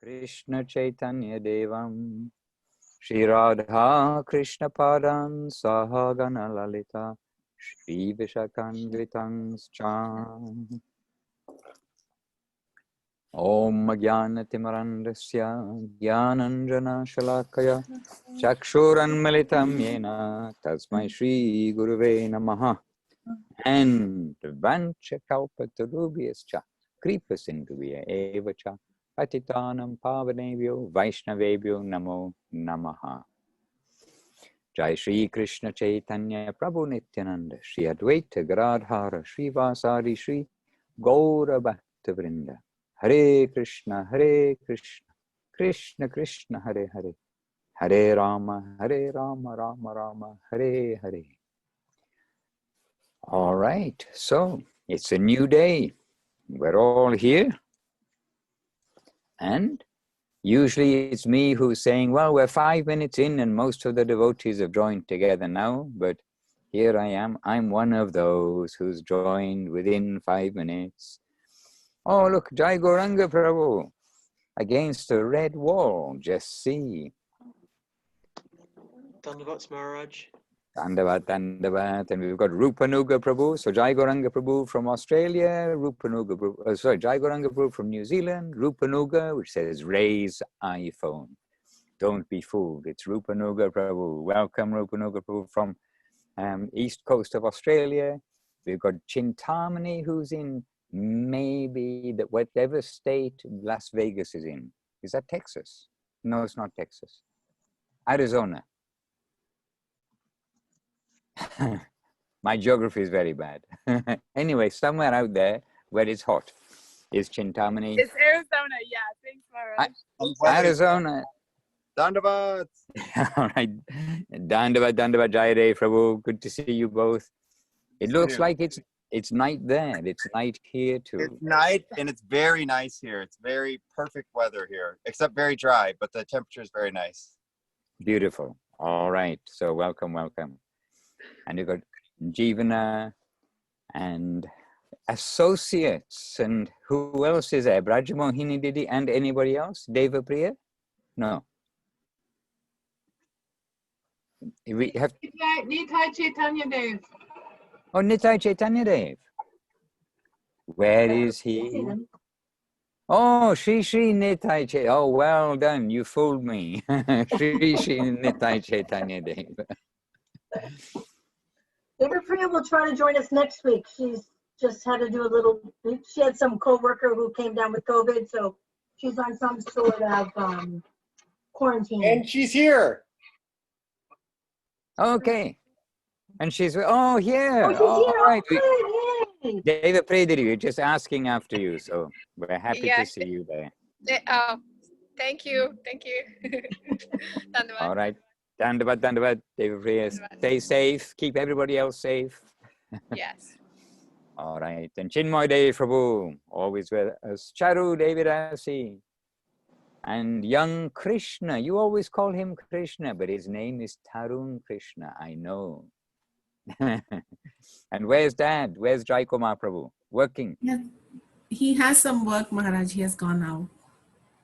Krishna Chaitanya Devam Shri Radha Krishna Padan Sahagana Lalita Shri Vishakanvitang Cham Om Jnana Timarandasya Jnananjana Shalakaya Chakshuran Malitam Yena Tasmai Shri Guruve Namaha. And Vancha Kalpatarubhyascha Kripa Sindhuvya Evacha Patitanam Pavanebhyo Vaishnavebhyo Namo Namaha. Jai Shri Krishna Chaitanya Prabhu Nityananda Shri Advaita Gadadhara Shri Vasadi Shri Gaura Bhakta Vrinda. Hare Krishna Krishna Krishna Hare Hare Hare Rama Rama Rama Hare Hare. All right, so it's a new day. We're all here. And usually it's me who's saying, well, we're 5 minutes in and most of the devotees have joined together now. But here I am. I'm one of those who's joined within 5 minutes. Oh, look, Jai Gauranga Prabhu against the red wall. Just see. Dandavats Maharaj. Dandavat. And we've got Rupanuga Prabhu. So Jai Gauranga Prabhu from Australia, Rupanuga Prabhu, Jai Gauranga Prabhu from New Zealand, Rupanuga, which says raise iPhone. Don't be fooled. It's Rupanuga Prabhu. Welcome, Rupanuga Prabhu from east coast of Australia. We've got Chintamani, who's in maybe whatever state Las Vegas is in. Is that Texas? No, it's not Texas. Arizona. My geography is very bad. Anyway, somewhere out there where it's hot is Chintamani. It's Arizona, yeah. Thanks, Maharaj. Arizona. Dandavat. All right. Dandavat Jayade Prabhu. Good to see you both. It looks like it's night there. It's night here too. It's night and it's very nice here. It's very perfect weather here, except very dry, but the temperature is very nice. Beautiful. All right. So welcome. And you've got Jivana and associates. And who else is there? Brajamohini Didi and anybody else? Deva Priya? No. We have Nitai Chaitanya Dev. Oh, Nitai Chaitanya Dev. Where is he? Oh, Shri Nitai Chaitanya. Oh, well done. You fooled me. Shri Nitai Chaitanya Dev. Deva Priya will try to join us next week. She's just had to do she had some co-worker who came down with COVID, so she's on some sort of quarantine. And she's here. Okay. And she's, oh, here. Oh, she's here. All right. Yay. Deva Priya, we're just asking after you, so we're happy to see you there. Thank you. All right. Dandavat, Deva Priya. Stay safe. Keep everybody else safe. Yes. All right. And Chinmoy Dev Prabhu, always with us. Charu Devidasi. And young Krishna. You always call him Krishna, but his name is Tarun Krishna. I know. And where's Dad? Where's Jai Kumar Prabhu? Working? Yeah, he has some work, Maharaj. He has gone now.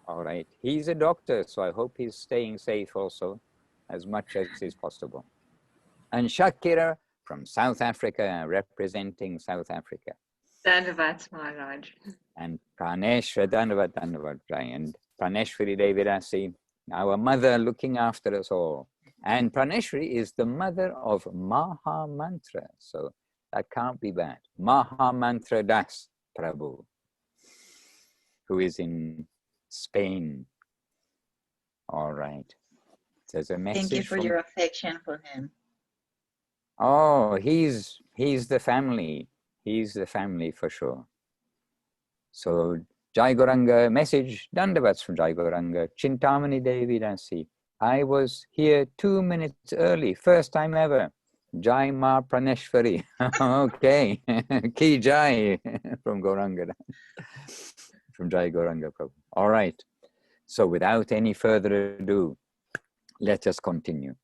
All right. He's a doctor, so I hope he's staying safe also, as much as is possible. And Shakira from South Africa, representing South Africa. Dandavat Maharaj. And Praneshwar, Dandavat, and Praneshwari Devidasi, our mother looking after us all. And Praneshwari is the mother of Maha Mantra, so that can't be bad. Maha Mantra Das Prabhu, who is in Spain. All right. There's a message. Thank you for your affection for him. Oh, he's the family. He's the family for sure. So Jai Gauranga message, Dandavats from Jai Gauranga, Chintamani Devi Dasi. I was here 2 minutes early, first time ever. Jai Ma Praneshwari. Okay. Ki Jai from Gauranga. From Jai Gauranga Prabhu. All right. So without any further ado, let us continue.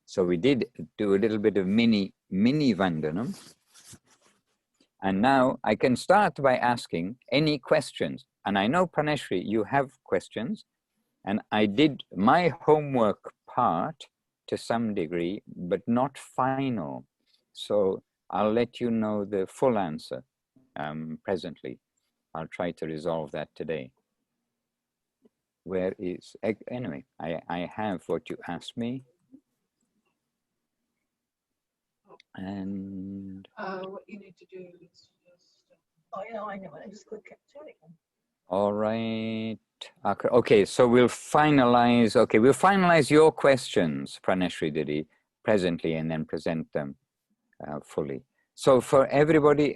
So we did do a little bit of mini Vandanam. And now I can start by asking any questions. And I know, Praneshri, you have questions, and I did my homework part to some degree, but not final. So I'll let you know the full answer presently. I'll try to resolve that today. Where is, anyway, I have what you asked me. And What you need to do is just. Oh, yeah, I know. I just click chatting. all right. Okay, so we'll finalize your questions, Praneshri Didi, presently, and then present them fully. So for everybody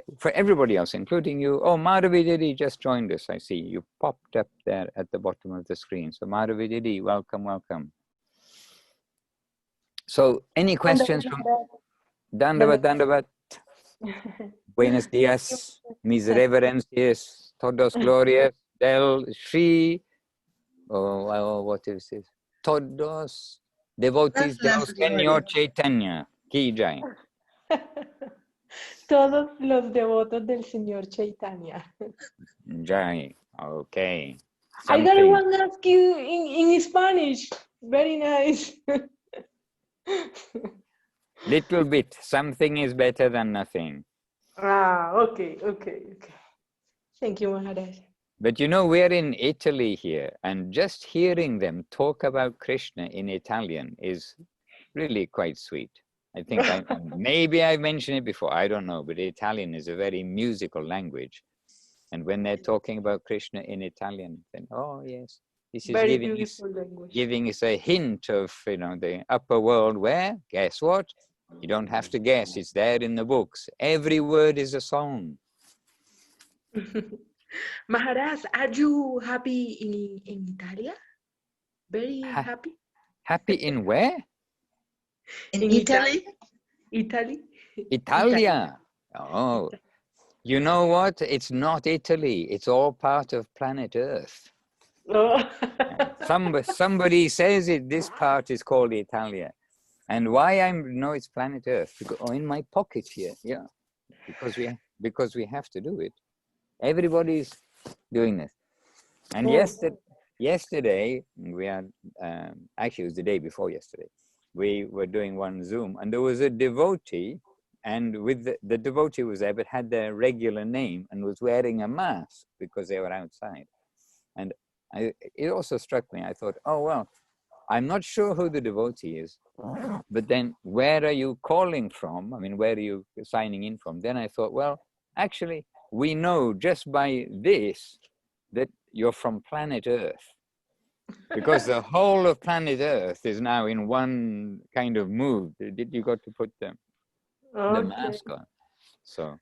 else, including you, oh, Madhavi Didi just joined us. I see you popped up there at the bottom of the screen. So Madhavi Didi, welcome, welcome. So any questions from Dandavat, Dandavat? Buenos días, mis reverencias, todos glorias del Shri, what is this? Todos devotees del Señor Chaitanya, Ki Jai. Todos los devotos del Señor Chaitanya. Jai, okay. I got one ask you in Spanish. Very nice. Little bit, something is better than nothing. Okay. Thank you, Maharaj. But you know, we're in Italy here, and just hearing them talk about Krishna in Italian is really quite sweet. I think maybe I mentioned it before, I don't know, but Italian is a very musical language. And when they're talking about Krishna in Italian, then, oh yes, this is giving us a hint of, the upper world where, guess what? You don't have to guess, it's there in the books. Every word is a song. Maharaj, are you happy in Italy? Very happy? Happy in where? In Italy? Italy? Italia. Oh, you know what? It's not Italy. It's all part of planet Earth. Oh. Somebody says it. This part is called Italia. And why no, it's planet Earth. Oh, in my pocket here. Yeah, because we have to do it. Everybody's doing this. And yesterday we had actually it was the day before yesterday. We were doing one Zoom, and there was a devotee, and with the devotee was there, but had their regular name and was wearing a mask because they were outside. And it also struck me. I thought, oh well, I'm not sure who the devotee is, but then where are you calling from? I mean, where are you signing in from? Then I thought, well, actually, we know just by this that you're from planet Earth, because the whole of planet Earth is now in one kind of mood. You got to put the mask on. So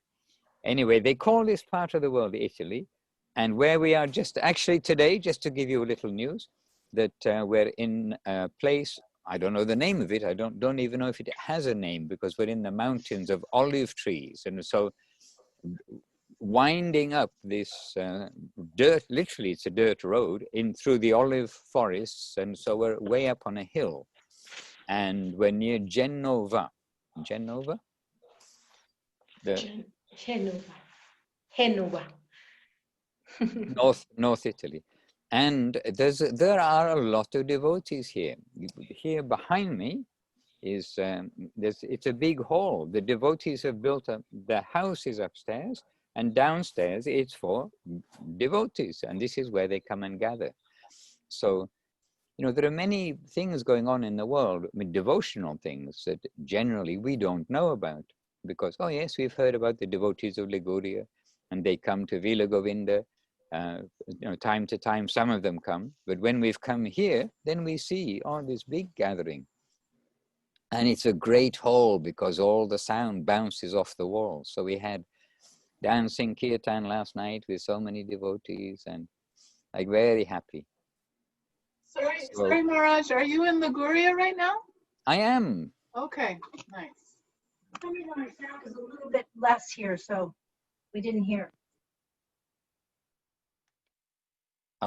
anyway, they call this part of the world Italy, and where we are just actually today, just to give you a little news, that we're in a place, I don't know the name of it. I don't even know if it has a name, because we're in the mountains of olive trees. And so winding up this dirt, literally it's a dirt road in through the olive forests. And so we're way up on a hill, and we're near Genova. Genova? Genova. North Italy. And there are a lot of devotees here. Here behind me is, it's a big hall. The devotees have built the house is upstairs, and downstairs it's for devotees. And this is where they come and gather. So, there are many things going on in the world, I mean, devotional things that generally we don't know about. Because, oh yes, we've heard about the devotees of Liguria, and they come to Villa Govinda. Time to time, some of them come, but when we've come here, then we see this big gathering, and it's a great hall because all the sound bounces off the walls. So we had dancing kirtan last night with so many devotees, and like very happy. Sorry, Maharaj, are you in Liguria right now? I am. Okay, nice. Our sound is a little bit less here, so we didn't hear.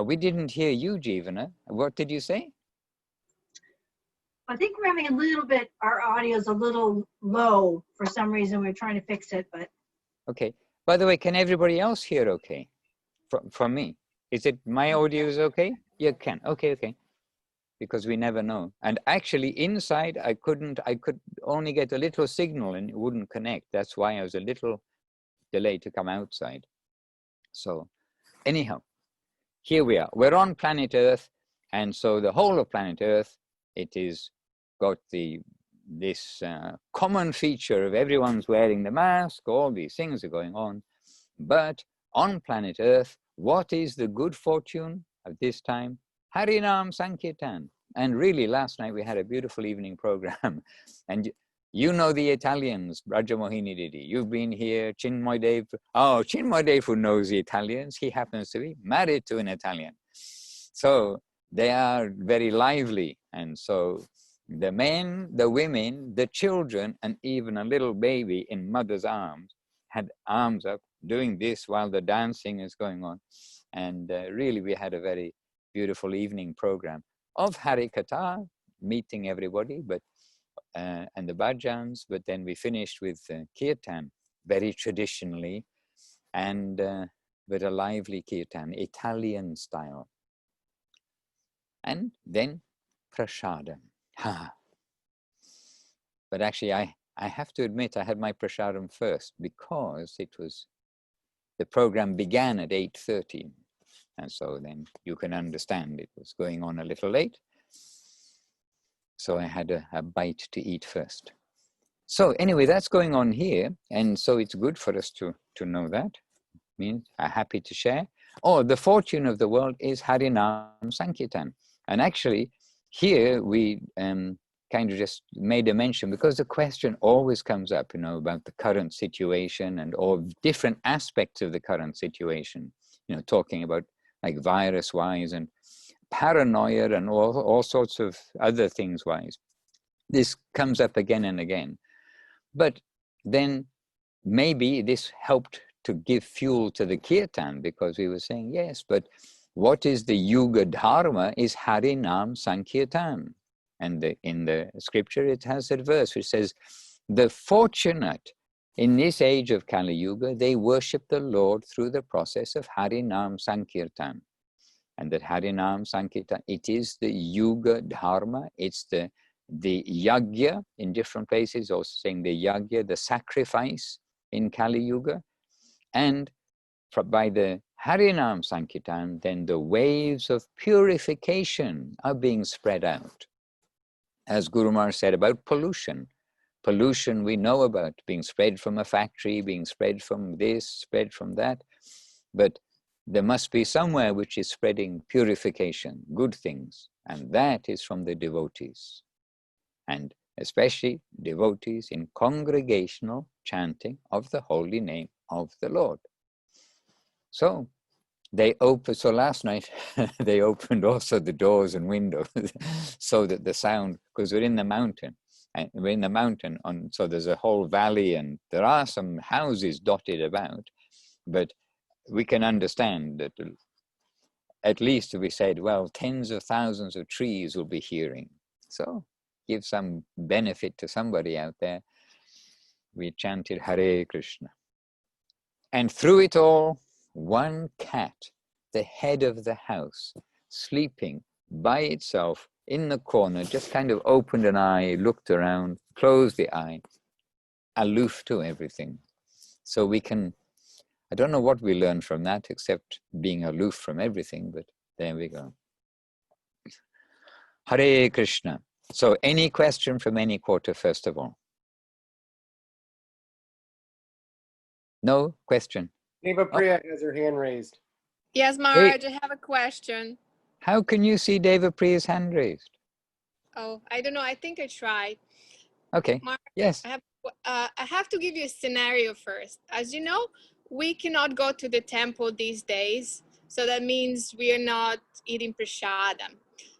We didn't hear you, Jeevana. What did you say? I think we're having a little bit, our audio's a little low for some reason. We're trying to fix it, but. Okay. By the way, can everybody else hear okay? From me? Is it my audio is okay? You can. Okay, okay. Because we never know. And actually inside I could only get a little signal and it wouldn't connect. That's why I was a little delayed to come outside. So anyhow, here we are. We're on planet Earth, and so the whole of planet Earth, it is got this common feature of everyone's wearing the mask, all these things are going on. But on planet Earth, what is the good fortune of this time? Hari-nām-saṅkīrtan. And really last night we had a beautiful evening program. And you know the Italians, Rajamohini Didi. You've been here, Chinmoy Oh, Chinmoy who knows the Italians. He happens to be married to an Italian. So they are very lively. And so the men, the women, the children, and even a little baby in mother's arms had arms up doing this while the dancing is going on. And really we had a very beautiful evening program of Harikatha, meeting everybody, but and the bhajans, but then we finished with kirtan, very traditionally, and with a lively kirtan, Italian style. And then prasadam. But actually I have to admit I had my prasadam first because it was, the program began at 8:30. And so then you can understand it was going on a little late. So I had a bite to eat first. So anyway, that's going on here. And so it's good for us to know that. I'm happy to share. Oh, the fortune of the world is Harinam-saṅkīrtan. And actually here we kind of just made a mention because the question always comes up, you know, about the current situation and all different aspects of the current situation, you know, talking about like virus-wise and paranoia and all sorts of other things wise. This comes up again and again. But then maybe this helped to give fuel to the kirtan because we were saying, yes, but what is the yuga dharma is Harinam-saṅkīrtan. And in the scripture it has a verse which says, the fortunate in this age of Kali Yuga, they worship the Lord through the process of Harinam-saṅkīrtan. And that Harinam-saṅkīrtan, it is the yuga dharma, it's the yajna in different places, also saying the yajna, the sacrifice in Kali Yuga. And by the Harinam-saṅkīrtan, then the waves of purification are being spread out. As Guru Maharaj said about pollution. Pollution we know about, being spread from a factory, being spread from this, spread from that. But there must be somewhere which is spreading purification, good things, and that is from the devotees. And especially devotees in congregational chanting of the holy name of the Lord. So they opened, so last night they opened also the doors and windows so that the sound, because we're in the mountain, and we're in the mountain, so there's a whole valley and there are some houses dotted about, but we can understand that at least we said, well, tens of thousands of trees will be hearing. So give some benefit to somebody out there. We chanted Hare Krishna. And through it all, one cat, the head of the house, sleeping by itself in the corner, just kind of opened an eye, looked around, closed the eye, aloof to everything. So we can, I don't know what we learn from that except being aloof from everything, but there we go. Hare Krishna. So any question from any quarter, first of all? No question? Deva Priya has her hand raised. Yes, Maharaj, I have a question. How can you see Deva Priya's hand raised? Oh, I don't know. I think I tried. Okay, Maharaj, yes. I have to give you a scenario first. As you know, we cannot go to the temple these days. So that means we are not eating prasadam.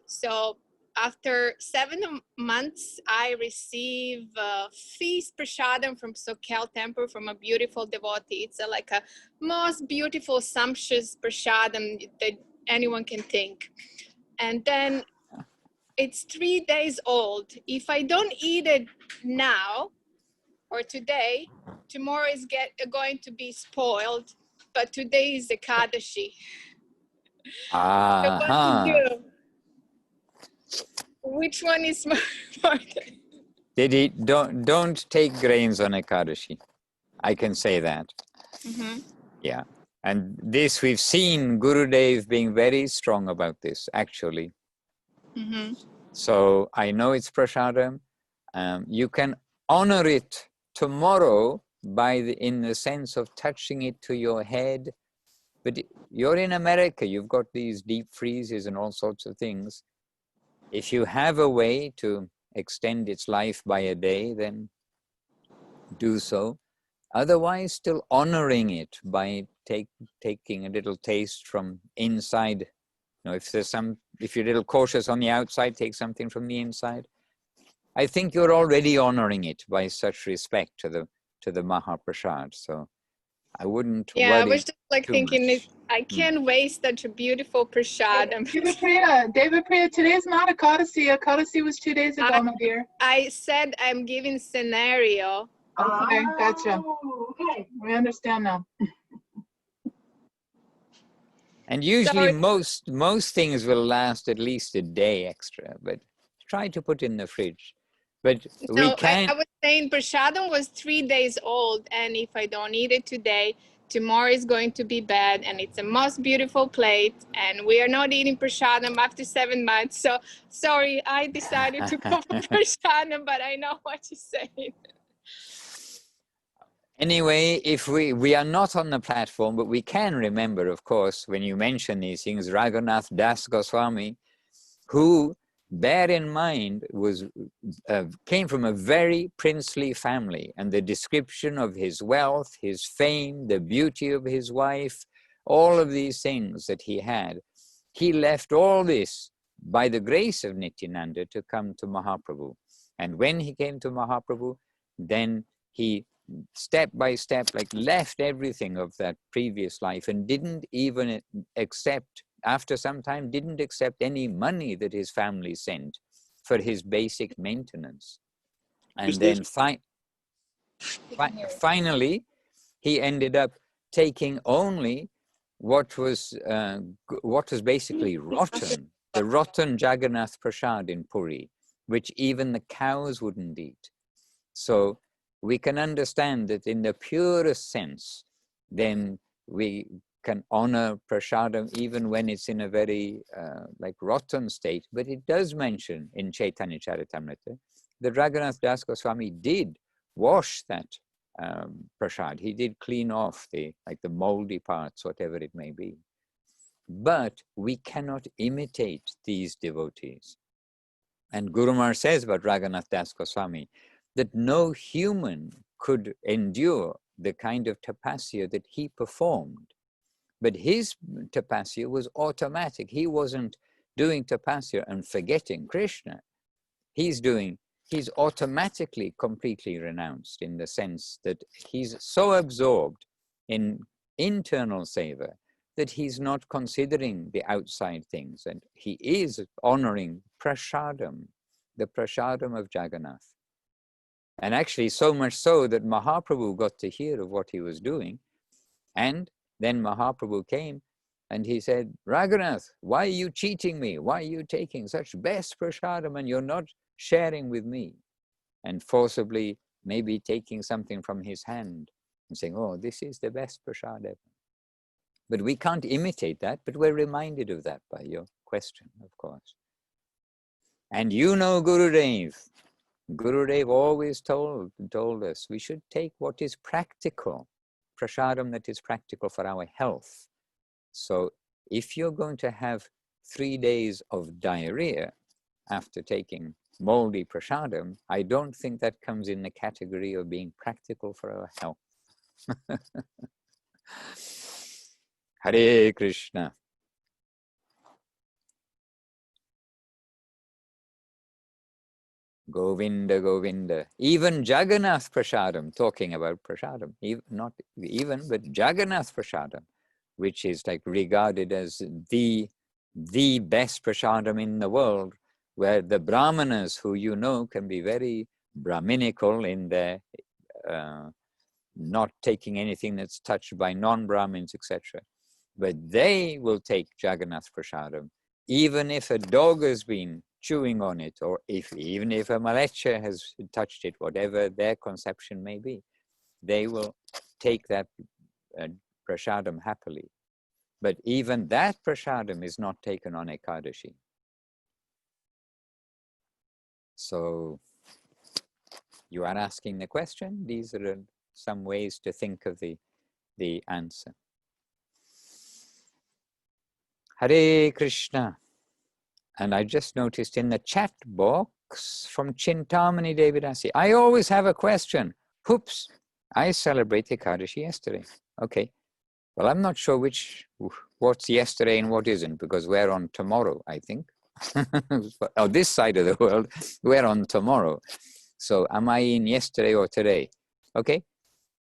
So after 7 months, I receive feast prasadam from Sokel temple from a beautiful devotee. It's like a most beautiful, sumptuous prasadam that anyone can think. And then it's 3 days old. If I don't eat it now or today, tomorrow is going to be spoiled. But today is Ekadashi. So what to Aha. do? Which one is more important? Don't take grains on Ekadashi. I can say that. Mm-hmm. Yeah. And this, we've seen Gurudev being very strong about this, actually. Mm-hmm. So I know it's prasadam. You can honor it tomorrow in the sense of touching it to your head. But you're in America, you've got these deep freezes and all sorts of things. If you have a way to extend its life by a day, then do so. Otherwise, still honoring it by taking a little taste from inside. You know, if you're a little cautious on the outside, take something from the inside. I think you're already honoring it by such respect to the Mahaprasad. So I wouldn't Yeah, I worry was just like too thinking, much. I can't waste such a beautiful prasadam. David Priya, today's not Ekadasi. Ekadasi was 2 days ago, my dear. I said I'm giving scenario. Okay, gotcha. Okay. We understand now. And usually Sorry. most things will last at least a day extra, but try to put in the fridge. But we No, can. I was saying prasadam was 3 days old, and if I don't eat it today, tomorrow is going to be bad, and it's a most beautiful plate, and we are not eating prasadam after 7 months. So sorry, I decided to go for prasadam, but I know what you're saying. Anyway, if we are not on the platform, but we can remember, of course, when you mention these things, Raghunath Das Goswami, who, bear in mind, came from a very princely family, and the description of his wealth, his fame, the beauty of his wife, all of these things that he had, he left all this by the grace of Nityananda to come to Mahaprabhu. And when he came to Mahaprabhu, then he step by step, like left everything of that previous life and didn't even accept, after some time, didn't accept any money that his family sent for his basic maintenance. And then finally, he ended up taking only what was basically rotten, the rotten Jagannath Prasad in Puri, which even the cows wouldn't eat. So we can understand that in the purest sense, then we can honor prasadam even when it's in a very like rotten state. But it does mention in Chaitanya Charitamrita that Raghunath Das Goswami did wash that prasad. He did clean off the moldy parts, whatever it may be. But we cannot imitate these devotees. And Guru Maharaj says about Raghunath Das Goswami that no human could endure the kind of tapasya that he performed. But his tapasya was automatic. He wasn't doing tapasya and forgetting Krishna. He's automatically completely renounced, in the sense that he's so absorbed in internal seva that he's not considering the outside things. And he is honoring prasadam, the prasadam of Jagannath. And actually so much so that Mahaprabhu got to hear of what he was doing. And then Mahaprabhu came and he said, Raghunath, why are you cheating me? Why are you taking such best prasadam and you're not sharing with me? And forcibly maybe taking something from his hand and saying, oh, this is the best prasad ever. But we can't imitate that, but we're reminded of that by your question, of course. And you know Gurudev. Gurudev always told us we should take what is practical, prasadam that is practical for our health. So if you're going to have 3 days of diarrhea after taking moldy prasadam, I don't think that comes in the category of being practical for our health. Hare Krishna. Govinda, Govinda. Even Jagannath Prasadam, talking about Prasadam, not even, but Jagannath Prasadam, which is like regarded as the best Prasadam in the world, where the Brahmanas, who you know can be very Brahminical in their not taking anything that's touched by non-Brahmins, etc. but they will take Jagannath Prasadam, even if a dog has been chewing on it, or even if a malecha has touched it, whatever their conception may be, they will take that prasadam happily. But even that prasadam is not taken on Ekadashi. So you are asking the question. These are some ways to think of the answer. Hare Krishna. And I just noticed in the chat box from Chintamani Devidasi, I always have a question. Oops, I celebrated Ekadashi yesterday. Okay. Well, I'm not sure what's yesterday and what isn't, because we're on tomorrow, I think. Oh, this side of the world, we're on tomorrow. So am I in yesterday or today? Okay.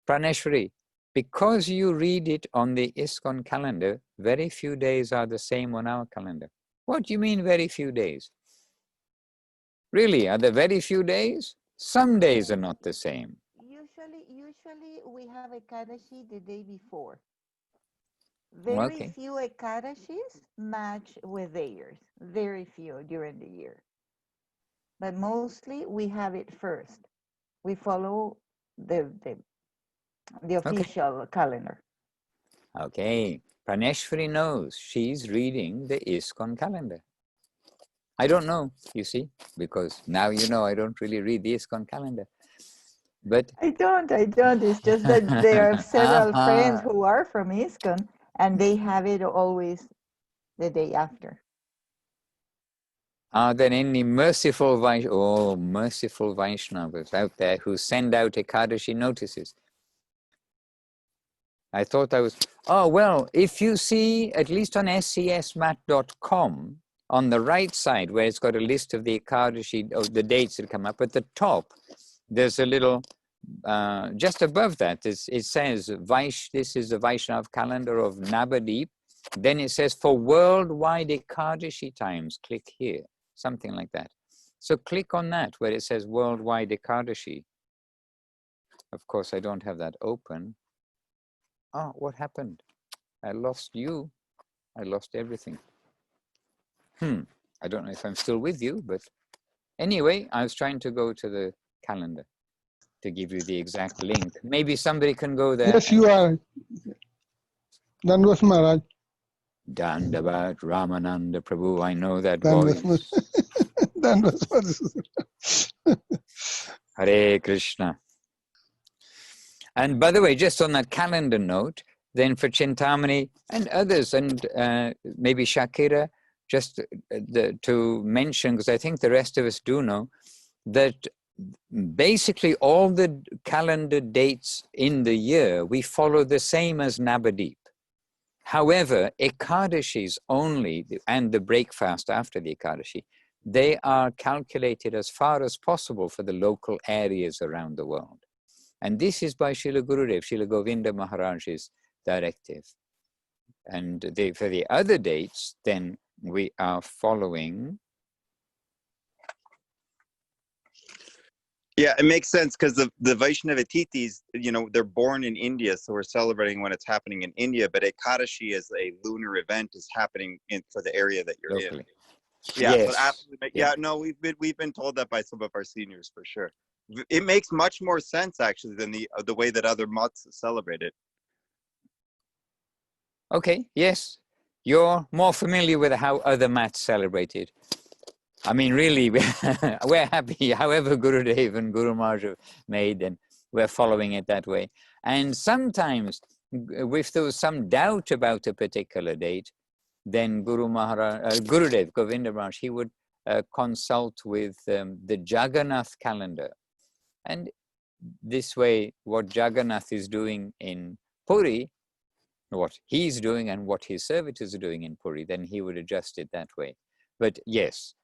Praneshwari, because you read it on the ISKCON calendar, very few days are the same on our calendar. What do you mean very few days? Really, are there very few days? Some days are not the same. Usually we have Ekadashi the day before. Very few Ekadashis match with theirs. Very few during the year. But mostly we have it first. We follow the official calendar. Okay. Praneshwari knows. She's reading the ISKCON calendar. I don't know, you see, because now you know I don't really read the ISKCON calendar. But I don't. It's just that there are several friends who are from ISKCON and they have it always the day after. Are there any merciful Vaishnavas out there who send out Ekadashi notices? I thought I was, oh, well, if you see, at least on scsmat.com, on the right side, where it's got a list of the Ekadashi, of the dates that come up, at the top, there's a little, just above that, it says, this is the Vaishnav calendar of Navadip. Then it says, for worldwide Ekadashi times, click here, something like that. So click on that, where it says worldwide Ekadashi. Of course, I don't have that open. Oh, what happened? I lost you. I lost everything. I don't know if I'm still with you, but anyway, I was trying to go to the calendar to give you the exact link. Maybe somebody can go there. Yes, you are. Dandavat Maharaj. Dandavat Ramananda Prabhu. I know that Dandavat voice. Hare Krishna. And by the way, just on that calendar note, then for Chintamani and others, and maybe Shakira, just to mention, because I think the rest of us do know, that basically all the calendar dates in the year, we follow the same as Navadip. However, Ekadashis only, and the breakfast after the Ekadashi, they are calculated as far as possible for the local areas around the world. And this is by Srila Gurudev, Srila Govinda Maharaj's directive. And for the other dates, then we are following. Yeah, it makes sense because the Vaishnava Tithis, they're born in India, so we're celebrating when it's happening in India. But Ekadashi as a lunar event is happening for the area that you're locally. In. Yeah, yes. so absolutely. Yeah, no, we've been told that by some of our seniors for sure. It makes much more sense actually than the way that other mats celebrate it. Okay, yes, you're more familiar with how other mats celebrate it. I mean, really, we're happy, however Gurudev and Guru Maharaj have made, and we're following it that way. And sometimes, if there was some doubt about a particular date, then Gurudev, Govinda Maharaj, he would consult with the Jagannath calendar. And this way, what Jagannath is doing in Puri, what he's doing and what his servitors are doing in Puri, then he would adjust it that way. But yes,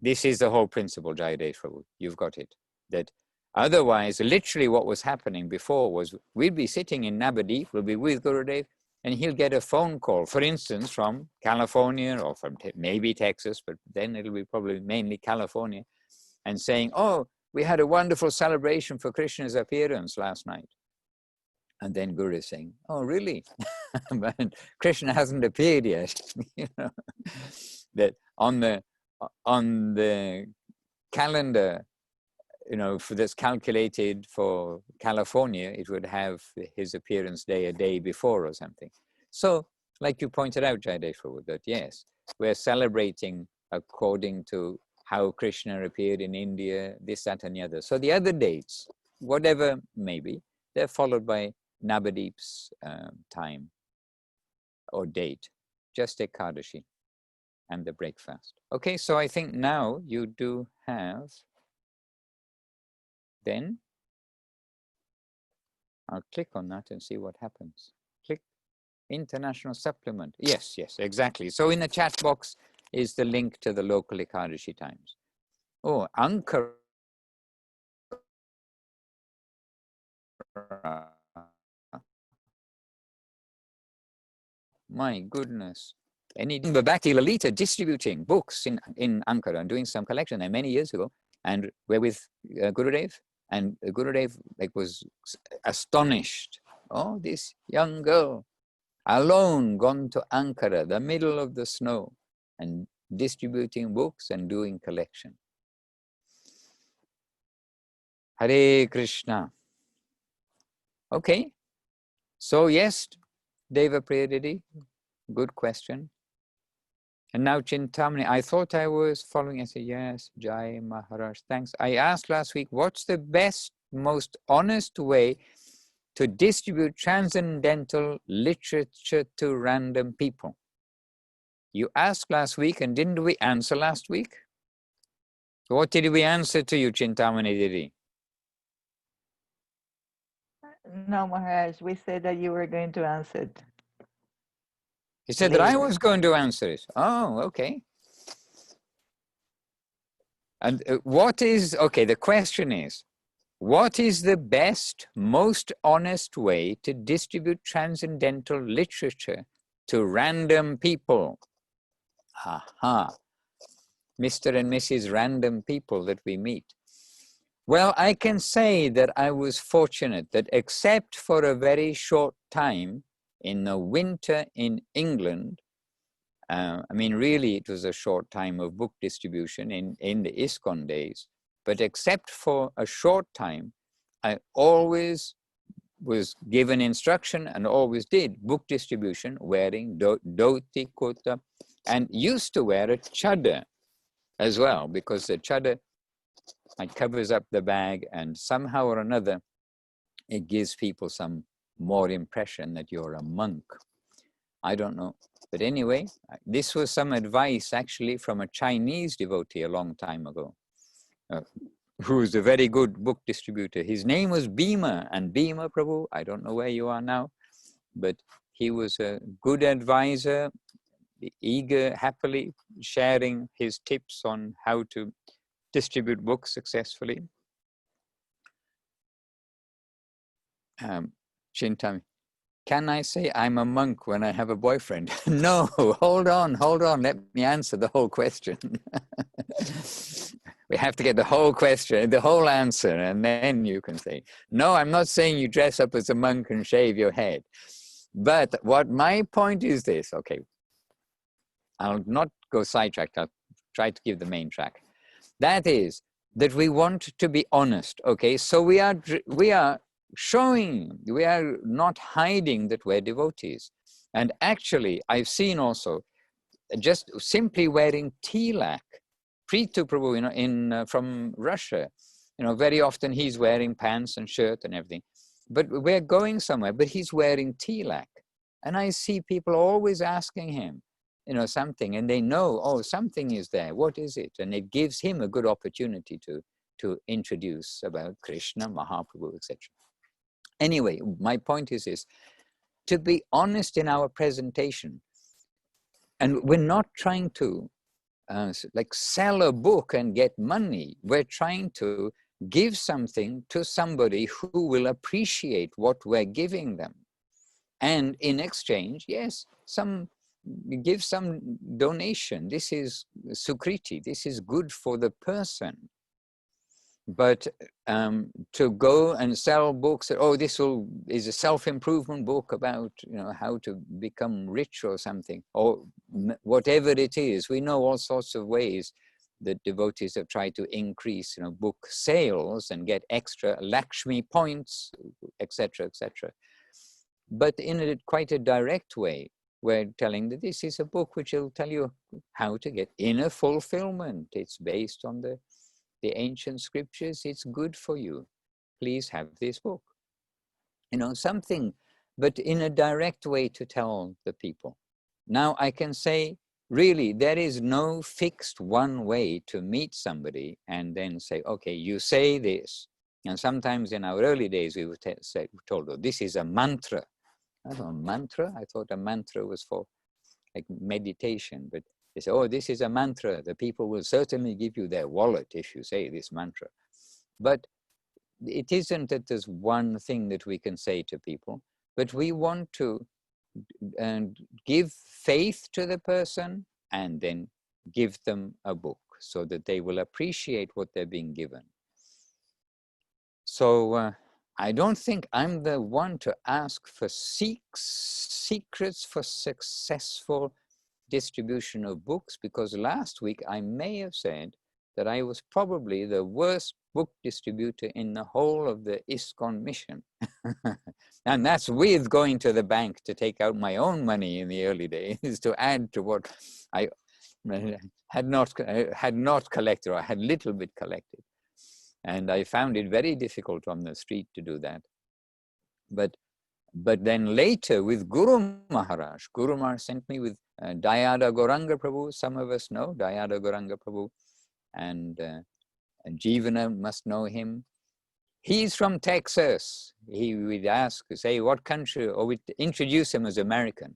this is the whole principle, Jayadev Prabhu. You've got it. That otherwise, literally what was happening before was we'd be sitting in Navadip, we'll be with Gurudev, and he'll get a phone call, for instance, from California or from maybe Texas, but then it'll be probably mainly California, and saying, oh, we had a wonderful celebration for Krishna's appearance last night. And then Guru is saying, oh, really? But Krishna hasn't appeared yet. You know, that on the calendar, you know, that's calculated for California, it would have his appearance day a day before or something. So, like you pointed out, Jayadev, that yes, we're celebrating according to how Krishna appeared in India, this, that, and the other. So the other dates, whatever maybe, they're followed by Navadip's time or date, just Ekadashi and the breakfast. Okay, so I think now you do have, then I'll click on that and see what happens. Click International Supplement. Yes, yes, exactly. So in the chat box is the link to the local Ekadashi times. Oh, Ankara. My goodness. Any Bhakti Lalita distributing books in Ankara and doing some collection there many years ago, and we're with Gurudev, and Gurudev was astonished. Oh, this young girl alone gone to Ankara, the middle of the snow, and distributing books and doing collection. Hare Krishna. Okay, so yes, Deva Priyadidi, good question. And now Chintamani, I thought I was following. I said, yes, Jai Maharaj, thanks. I asked last week, what's the best, most honest way to distribute transcendental literature to random people? You asked last week, and didn't we answer last week? What did we answer to you, Chintamani Didi? No, Maharaj, we said that you were going to answer it. He said that I was going to answer it. Oh, okay. And what is, okay, the question is, what is the best, most honest way to distribute transcendental literature to random people? Aha. Mr. and Mrs. Random people that we meet. Well, I can say that I was fortunate that except for a very short time in the winter in England, I mean, really, it was a short time of book distribution in the ISKCON days, but except for a short time, I always was given instruction and always did book distribution wearing dhoti, kurta, and used to wear a chadar as well, because the chadar, it covers up the bag, and somehow or another, it gives people some more impression that you're a monk. I don't know. But anyway, this was some advice actually from a Chinese devotee a long time ago, who's a very good book distributor. His name was Bhima, and Bhima Prabhu, I don't know where you are now, but he was a good advisor, eager, happily sharing his tips on how to distribute books successfully. Chintami, can I say I'm a monk when I have a boyfriend? No, hold on, let me answer the whole question. We have to get the whole question, the whole answer, and then you can say, no, I'm not saying you dress up as a monk and shave your head. But what my point is this, okay, I'll not go sidetracked, I'll try to give the main track. That is that we want to be honest, okay? So we are showing, we are not hiding that we're devotees. And actually, I've seen also just simply wearing tilak. Pritu Prabhu, you know, from Russia, you know, very often he's wearing pants and shirt and everything. But we're going somewhere, but he's wearing tilak. And I see people always asking him, you know, something, and they know, oh, something is there. What is it? And it gives him a good opportunity to introduce about Krishna, Mahaprabhu, etc. Anyway, my point is this, to be honest in our presentation. And we're not trying to like sell a book and get money. We're trying to give something to somebody who will appreciate what we're giving them. And in exchange, yes, give some donation. This is sukriti. This is good for the person. But to go and sell books that, oh, is a self-improvement book about, you know, how to become rich or something, or whatever it is. We know all sorts of ways that devotees have tried to increase, you know, book sales and get extra Lakshmi points, etc., etc. But in quite a direct way, we're telling that this is a book which will tell you how to get inner fulfillment. It's based on the ancient scriptures. It's good for you. Please have this book. You know, something, but in a direct way to tell the people. Now I can say, really, there is no fixed one way to meet somebody and then say, okay, you say this. And sometimes in our early days, we were told, oh, this is a mantra. I thought, a mantra? I thought a mantra was for like meditation, but they say, oh, this is a mantra. The people will certainly give you their wallet if you say this mantra. But it isn't that there's one thing that we can say to people, but we want to give faith to the person and then give them a book so that they will appreciate what they're being given. So I don't think I'm the one to ask for secrets for successful distribution of books, because last week I may have said that I was probably the worst book distributor in the whole of the ISKCON mission. And that's with going to the bank to take out my own money in the early days to add to what I had not collected, or I had little bit collected. And I found it very difficult on the street to do that. But then later with Guru Maharaj, Guru Maharaj sent me with Dayada Gauranga Prabhu. Some of us know Dayada Gauranga Prabhu, and Jivana must know him. He's from Texas. He would ask, say, what country, or we'd introduce him as American.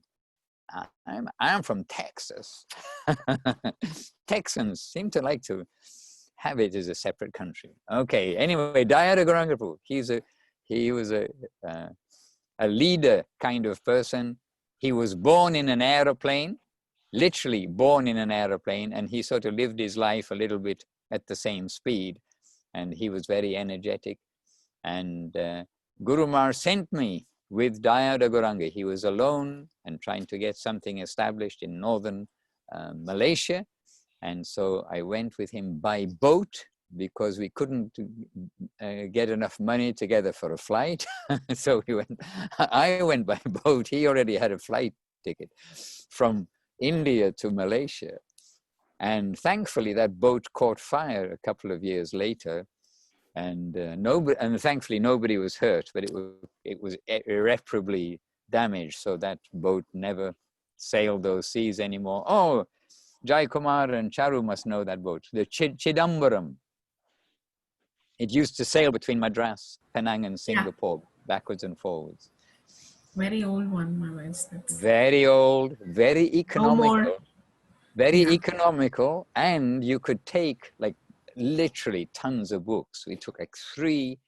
I'm from Texas. Texans seem to like to have it as a separate country. Okay, anyway, Dayada Gauranga Prabhu, he was a leader kind of person. He was born in an aeroplane, literally born in an aeroplane, and he sort of lived his life a little bit at the same speed, and he was very energetic. And Guru Maharaj sent me with Dayada Gauranga. He was alone and trying to get something established in northern Malaysia. And so I went with him by boat because we couldn't get enough money together for a flight. So I went by boat. He already had a flight ticket from India to Malaysia. And thankfully that boat caught fire a couple of years later. And thankfully nobody was hurt, but it was irreparably damaged. So that boat never sailed those seas anymore. Oh, Jai Kumar and Charu must know that boat, the Chidambaram. It used to sail between Madras, Penang and Singapore, backwards and forwards. Very old one, Maharaj. Very old, very economical. No very economical, and you could take like literally tons of books. We took like 3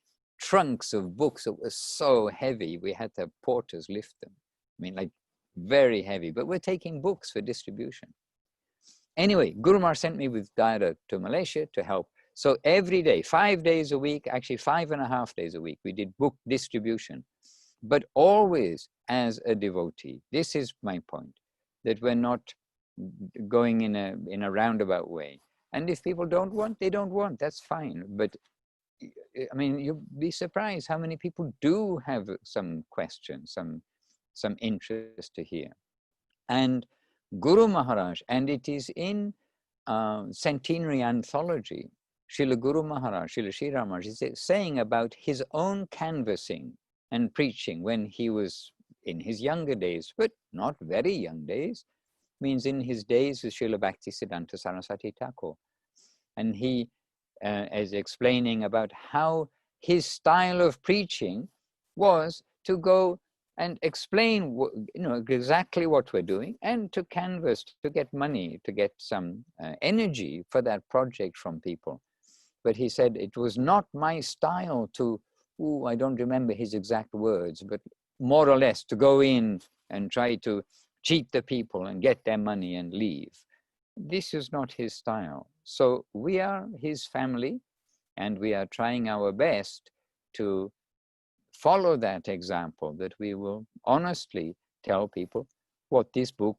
trunks of books that were so heavy, we had the porters lift them. I mean, like very heavy, but we're taking books for distribution. Anyway, Guru Maharaj sent me with Dayada to Malaysia to help. So every day, 5 days a week, actually 5.5 days a week, we did book distribution, but always as a devotee. This is my point, that we're not going in a roundabout way. And if people don't want, they don't want, that's fine. But I mean, you'll be surprised how many people do have some questions, some interest to hear. And Guru Maharaj, and it is in Centenary Anthology, Srila Guru Maharaj, Srila Sri Maharaj is saying about his own canvassing and preaching when he was in his younger days, but not very young days, means in his days with Srila Bhaktisiddhanta Saraswati Thakur. And he is explaining about how his style of preaching was to go and explain, exactly what we're doing, and to canvass, to get money, to get some energy for that project from people. But he said, it was not my style to, I don't remember his exact words, but more or less to go in and try to cheat the people and get their money and leave. This is not his style. So we are his family, And we are trying our best to follow that example, that we will honestly tell people what this book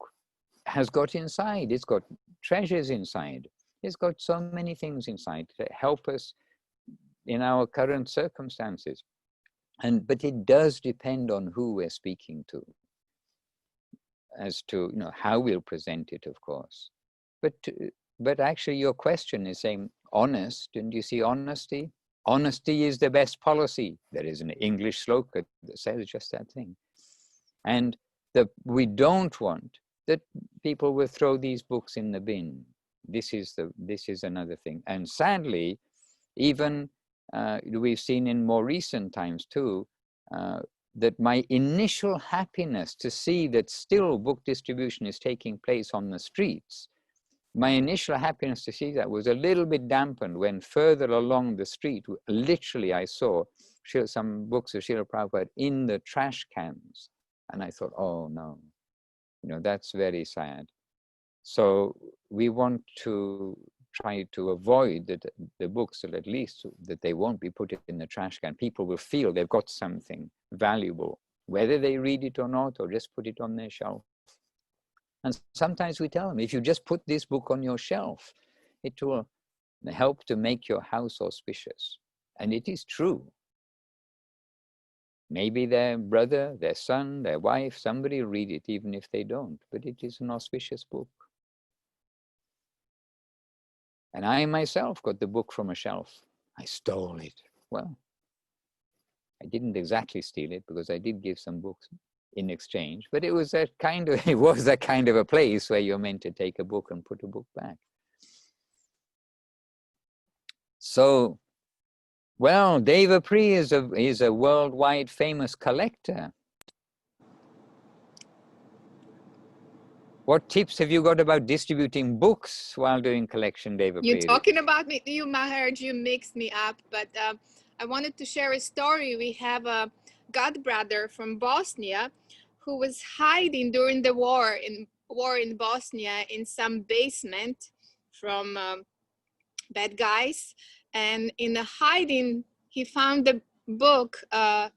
has got inside. It's got treasures inside. It's got so many things inside that help us in our current circumstances. But it does depend on who we're speaking to, as to how we'll present it, of course. But actually your question is saying honest, and you see honesty? Honesty is the best policy. There is an English sloka that says just that thing. And we don't want that people will throw these books in the bin. This is another thing. And sadly, even we've seen in more recent times too, that my initial happiness to see that still book distribution is taking place on the streets, my initial happiness to see that was a little bit dampened when further along the street, literally I saw some books of Srila Prabhupada in the trash cans. And I thought, oh no, that's very sad. So we want to try to avoid that the books, or at least that they won't be put in the trash can. People will feel they've got something valuable, whether they read it or not, or just put it on their shelf. And sometimes we tell them, if you just put this book on your shelf, it will help to make your house auspicious. And it is true. Maybe their brother, their son, their wife, somebody will read it, even if they don't, but it is an auspicious book. And I myself got the book from a shelf. I stole it. Well, I didn't exactly steal it, because I did give some books in exchange, but it was that kind of a place where you're meant to take a book and put a book back. So, well, Deva Pri is a worldwide famous collector. What tips have you got about distributing books while doing collection, Deva Pri? You're talking about me, you Maharaj, you mixed me up, but I wanted to share a story. We have a godbrother from Bosnia who was hiding during the war in Bosnia in some basement from bad guys, and in the hiding he found the book, Srila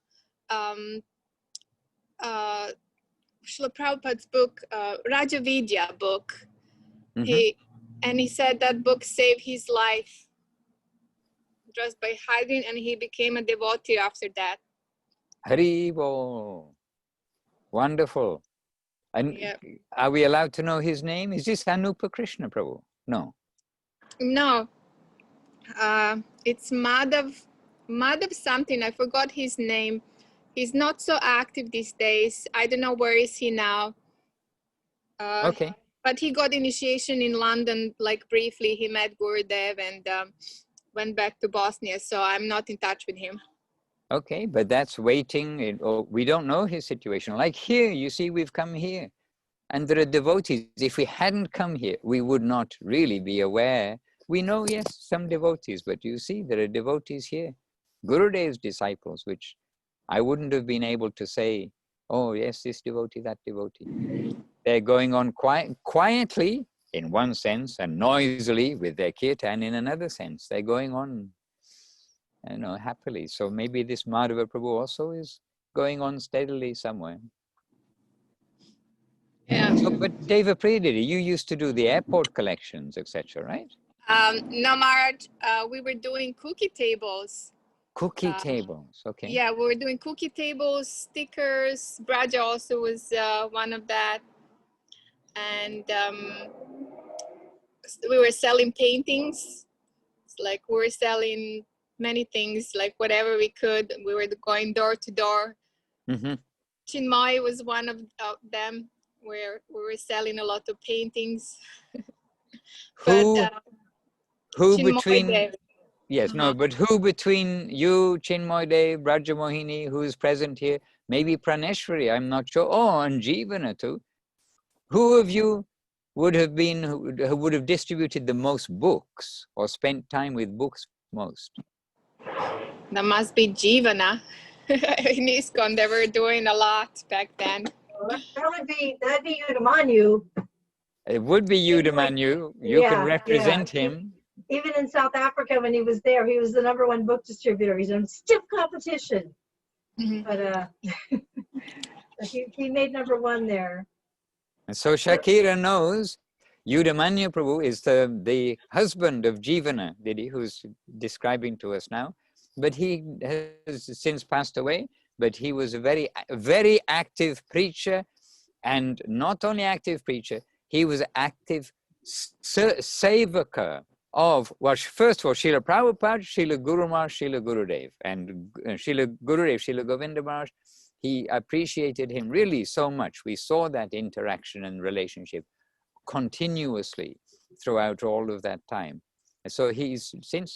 Prabhupada's book, Rajavidya book. Mm-hmm. He said that book saved his life just by hiding, and he became a devotee after that. Haribo. Wonderful. And yeah. Are we allowed to know his name? Is this Anupa Krishna Prabhu? No. No. It's Madhav something. I forgot his name. He's not so active these days. I don't know where is he now. Okay. But he got initiation in London, like briefly. He met Gurudev and went back to Bosnia. So I'm not in touch with him. Okay, but that's waiting. We don't know his situation. Like here, you see, we've come here. And there are devotees. If we hadn't come here, we would not really be aware. We know, yes, some devotees, but you see, there are devotees here. Gurudev's disciples, which I wouldn't have been able to say, oh, yes, this devotee, that devotee. They're going on quietly, in one sense, and noisily with their kirtan in another sense. They're going on, happily. So maybe this Madhava Prabhu also is going on steadily somewhere. Yeah. So, but Deva Pradidi, you used to do the airport collections, etc., right? No, Maharaj, we were doing cookie tables. Cookie tables, okay. Yeah, we were doing cookie tables, stickers. Braja also was one of that. And we were selling paintings. It's like we were selling many things, like whatever we could. We were going door to door. Mm-hmm. Chinmay was one of them, where we were selling a lot of paintings. Who Chinmoy between Dev. Yes, no, but who between you, Chinmoy Dev, Braja Mohini, who is present here, maybe Praneshwari, I'm not sure, and Jeevana too. Who of you would have been, who would have distributed the most books or spent time with books most? That must be Jeevana. In ISKCON, they were doing a lot back then. That'd be Udamanu. It would be Udamanu. You can represent him. even in South Africa when he was there, he was the #1 book distributor. He's in stiff competition. But he made #1 there. And so Shakira knows Yudamanyu Prabhu is the husband of Jivana, who's describing to us now. But he has since passed away. But he was a very active preacher, and not only active preacher, he was active sevaka of, well, first of all, Srila Prabhupada, Srila Guru Maharaj, Srila Gurudev, and Srila Gurudev, Srila Govinda Maharaj. He appreciated him really so much. We saw that interaction and relationship continuously throughout all of that time. So he's since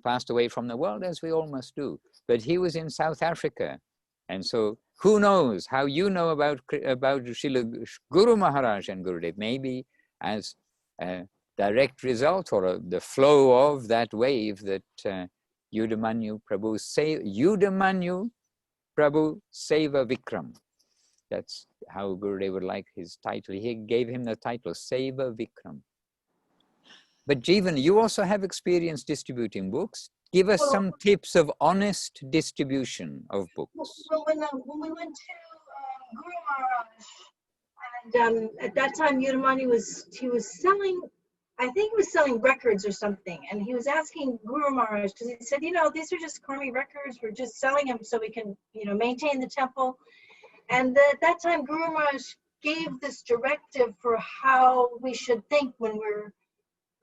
passed away from the world, as we all must do. But he was in South Africa. And so who knows how you know about Srila Guru Maharaj and Gurudev, maybe as a direct result or the flow of that wave that Yudamanyu Prabhu Seva Vikram. That's how Gurudev would like his title. He gave him the title Seva Vikram. But Jivan, you also have experience distributing books. Give us some tips of honest distribution of books. Well, when we went to Guru Maharaj, and at that time Yudamanyu was selling, I think he was selling records or something, and he was asking Guru Maharaj, because he said, these are just Karmi records, we're just selling them so we can, maintain the temple. And at that time, Guru Maharaj gave this directive for how we should think when we're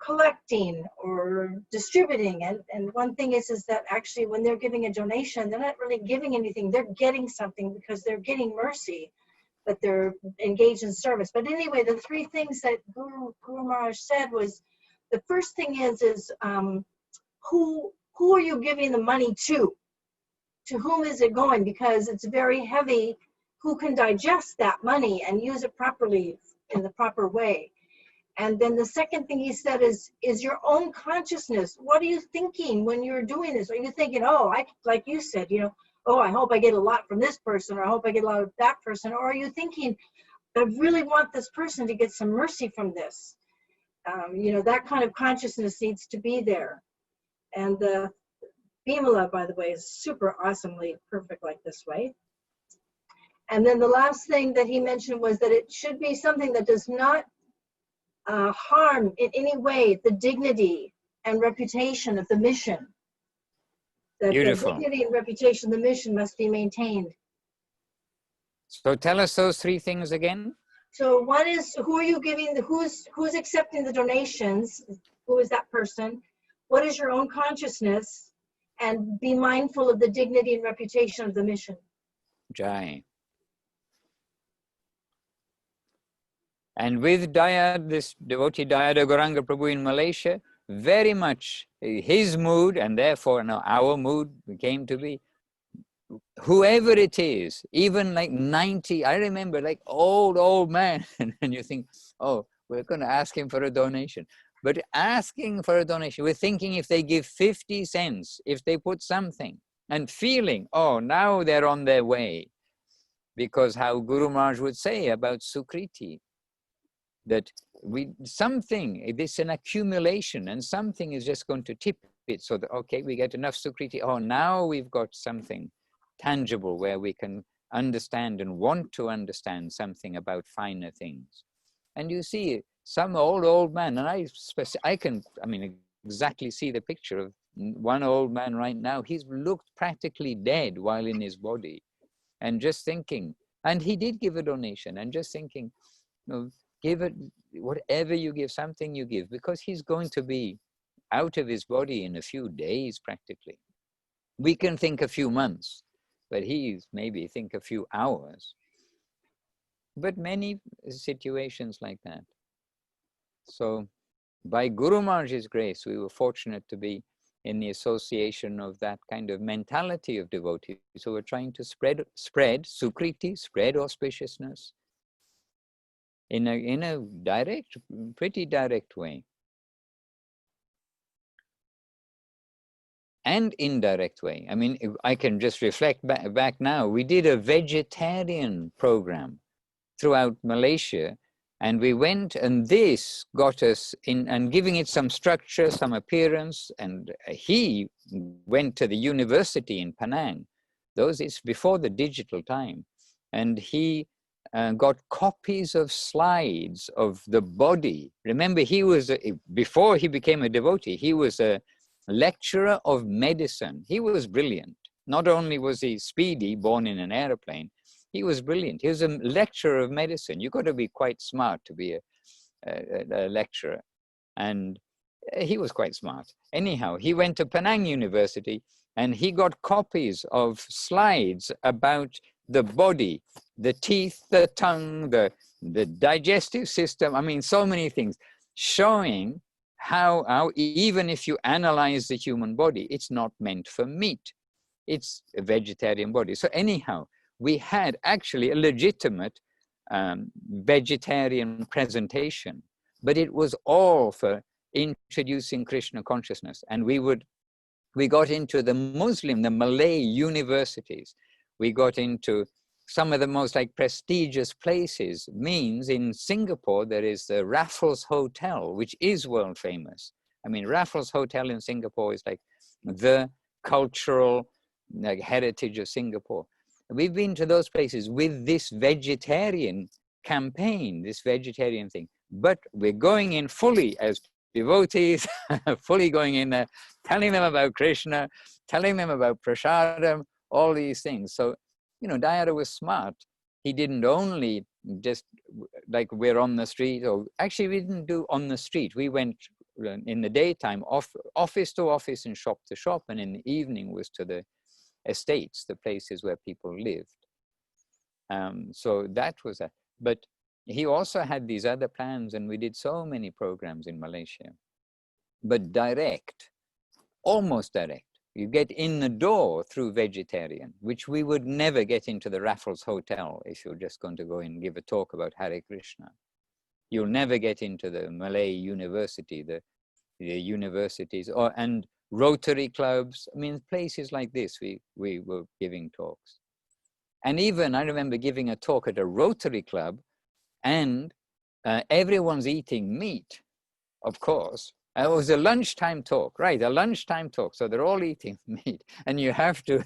collecting or distributing. And one thing is that actually when they're giving a donation, they're not really giving anything, they're getting something because they're getting mercy, but they're engaged in service. But anyway, the 3 things that Guru Maharaj said was, the first thing is who are you giving the money to? To whom is it going? Because it's very heavy. Who can digest that money and use it properly in the proper way? And then the second thing he said is your own consciousness. What are you thinking when you're doing this? Are you thinking, like you said, I hope I get a lot from this person, or I hope I get a lot of that person? Or are you thinking, I really want this person to get some mercy from this? That kind of consciousness needs to be there. And Bimala, by the way, is super awesomely perfect like this way. And then the last thing that he mentioned was that it should be something that does not harm in any way the dignity and reputation of the mission. That Beautiful. The dignity and reputation of the mission must be maintained. So tell us those 3 things again. So one is, who are you giving, who's accepting the donations? Who is that person? What is your own consciousness? And be mindful of the dignity and reputation of the mission. Jai. And with Daya, this devotee Dayada Gauranga Prabhu in Malaysia, very much his mood, and therefore now our mood came to be, whoever it is, even like 90, I remember like old man, and you think, we're going to ask him for a donation. But asking for a donation, we're thinking if they give 50 cents, if they put something, and feeling, now they're on their way. Because how Guru Maharaj would say about Sukriti, that this an accumulation, and something is just going to tip it so that, okay, we get enough Sukriti. Now we've got something tangible where we can understand and want to understand something about finer things. And you see some old man, and I can exactly see the picture of one old man right now. He's looked practically dead while in his body, and just thinking, and he did give a donation, and just thinking, give it, whatever you give, something you give, because he's going to be out of his body in a few days practically. We can think a few months, but he's maybe think a few hours. But many situations like that. So by Guru Maharaj's grace, we were fortunate to be in the association of that kind of mentality of devotees. So we're trying to spread Sukriti, spread auspiciousness in a direct, pretty direct way. And indirect way. I can just reflect back now. We did a vegetarian program throughout Malaysia And we went, and this got us in, and giving it some structure, some appearance. And he went to the university in Penang. It's before the digital time. And he got copies of slides of the body. Remember, he was, before he became a devotee, he was a lecturer of medicine. He was brilliant. Not only was he speedy, born in an airplane, he was brilliant. He was a lecturer of medicine. You've got to be quite smart to be a lecturer. And he was quite smart. Anyhow, he went to Penang University and he got copies of slides about the body, the teeth, the tongue, the digestive system. I mean, so many things showing how even if you analyze the human body, it's not meant for meat. It's a vegetarian body. So anyhow, we had actually a legitimate vegetarian presentation, but it was all for introducing Krishna consciousness. And we got into the Malay universities. We got into some of the most prestigious places. Means in Singapore, there is the Raffles Hotel, which is world famous. I mean, Raffles Hotel in Singapore is like the cultural heritage of Singapore. We've been to those places with this vegetarian campaign, this vegetarian thing, but we're going in fully as devotees, fully going in there, telling them about Krishna, telling them about prasadam, all these things. So, you know, Dayara was smart. He didn't only just like we're on the street, or actually we didn't do on the street. We went in the daytime, office to office and shop to shop, and in the evening was to the estates, the places where people lived. So that was that. But he also had these other plans, and we did so many programs in Malaysia. But direct, almost direct. You get in the door through vegetarian, which we would never get into the Raffles Hotel if you're just going to go and give a talk about Hare Krishna. You'll never get into the Malay University, the universities, and Rotary clubs. I mean, places like this, we were giving talks. And even I remember giving a talk at a Rotary club, and everyone's eating meat, of course. It was a lunchtime talk, right? A lunchtime talk. So they're all eating meat, and you have to